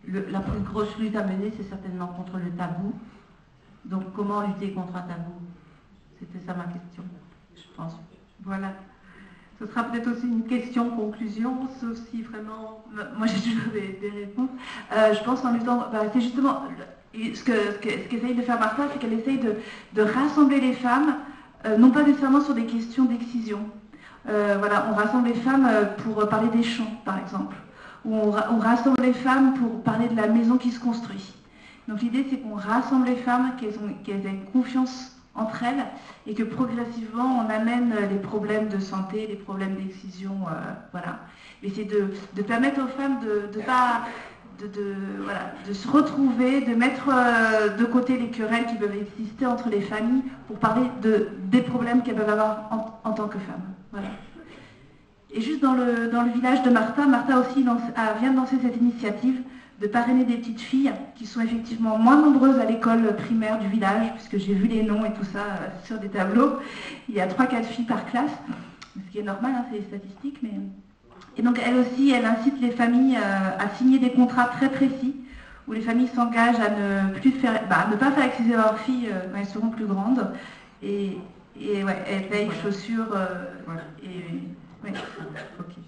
la plus grosse lutte à mener, c'est certainement contre le tabou. Donc, comment lutter contre un tabou? C'était ça ma question, je pense.
Voilà. Ce sera peut-être aussi une question-conclusion, sauf si vraiment... Moi, j'ai toujours des réponses. Je pense qu'en luttant... c'est justement... Ce qu'essaye de faire Martha, c'est qu'elle essaye de rassembler les femmes
non pas nécessairement sur des questions d'excision. Voilà, on rassemble les femmes pour parler des champs, par exemple. Ou on rassemble les femmes pour parler de la maison qui se construit. Donc l'idée, c'est qu'on rassemble les femmes, qu'elles aient confiance entre elles, et que progressivement, on amène les problèmes de santé, les problèmes d'excision, voilà. Mais c'est de permettre aux femmes de se retrouver, de mettre de côté les querelles qui peuvent exister entre les familles pour parler des problèmes qu'elles peuvent avoir en tant que femmes. Voilà. Et juste dans le village de Martha aussi vient de lancer cette initiative de parrainer des petites filles qui sont effectivement moins nombreuses à l'école primaire du village, puisque j'ai vu les noms et tout ça sur des tableaux. Il y a 3-4 filles par classe, ce qui est normal, hein, c'est les statistiques. Mais... Et donc elle aussi, elle incite les familles à signer des contrats très précis, où les familles s'engagent à ne pas faire exciser leurs filles quand elles seront plus grandes. Et ouais, elles payent chaussures. Ouais. Okay.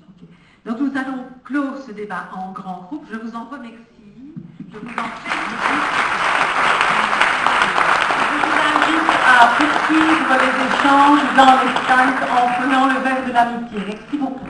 Donc nous allons clore ce débat en grand groupe. Je vous en remercie. Je vous en félicite. Je vous invite à poursuivre les échanges dans les salles en prenant le verre de l'amitié. Merci beaucoup.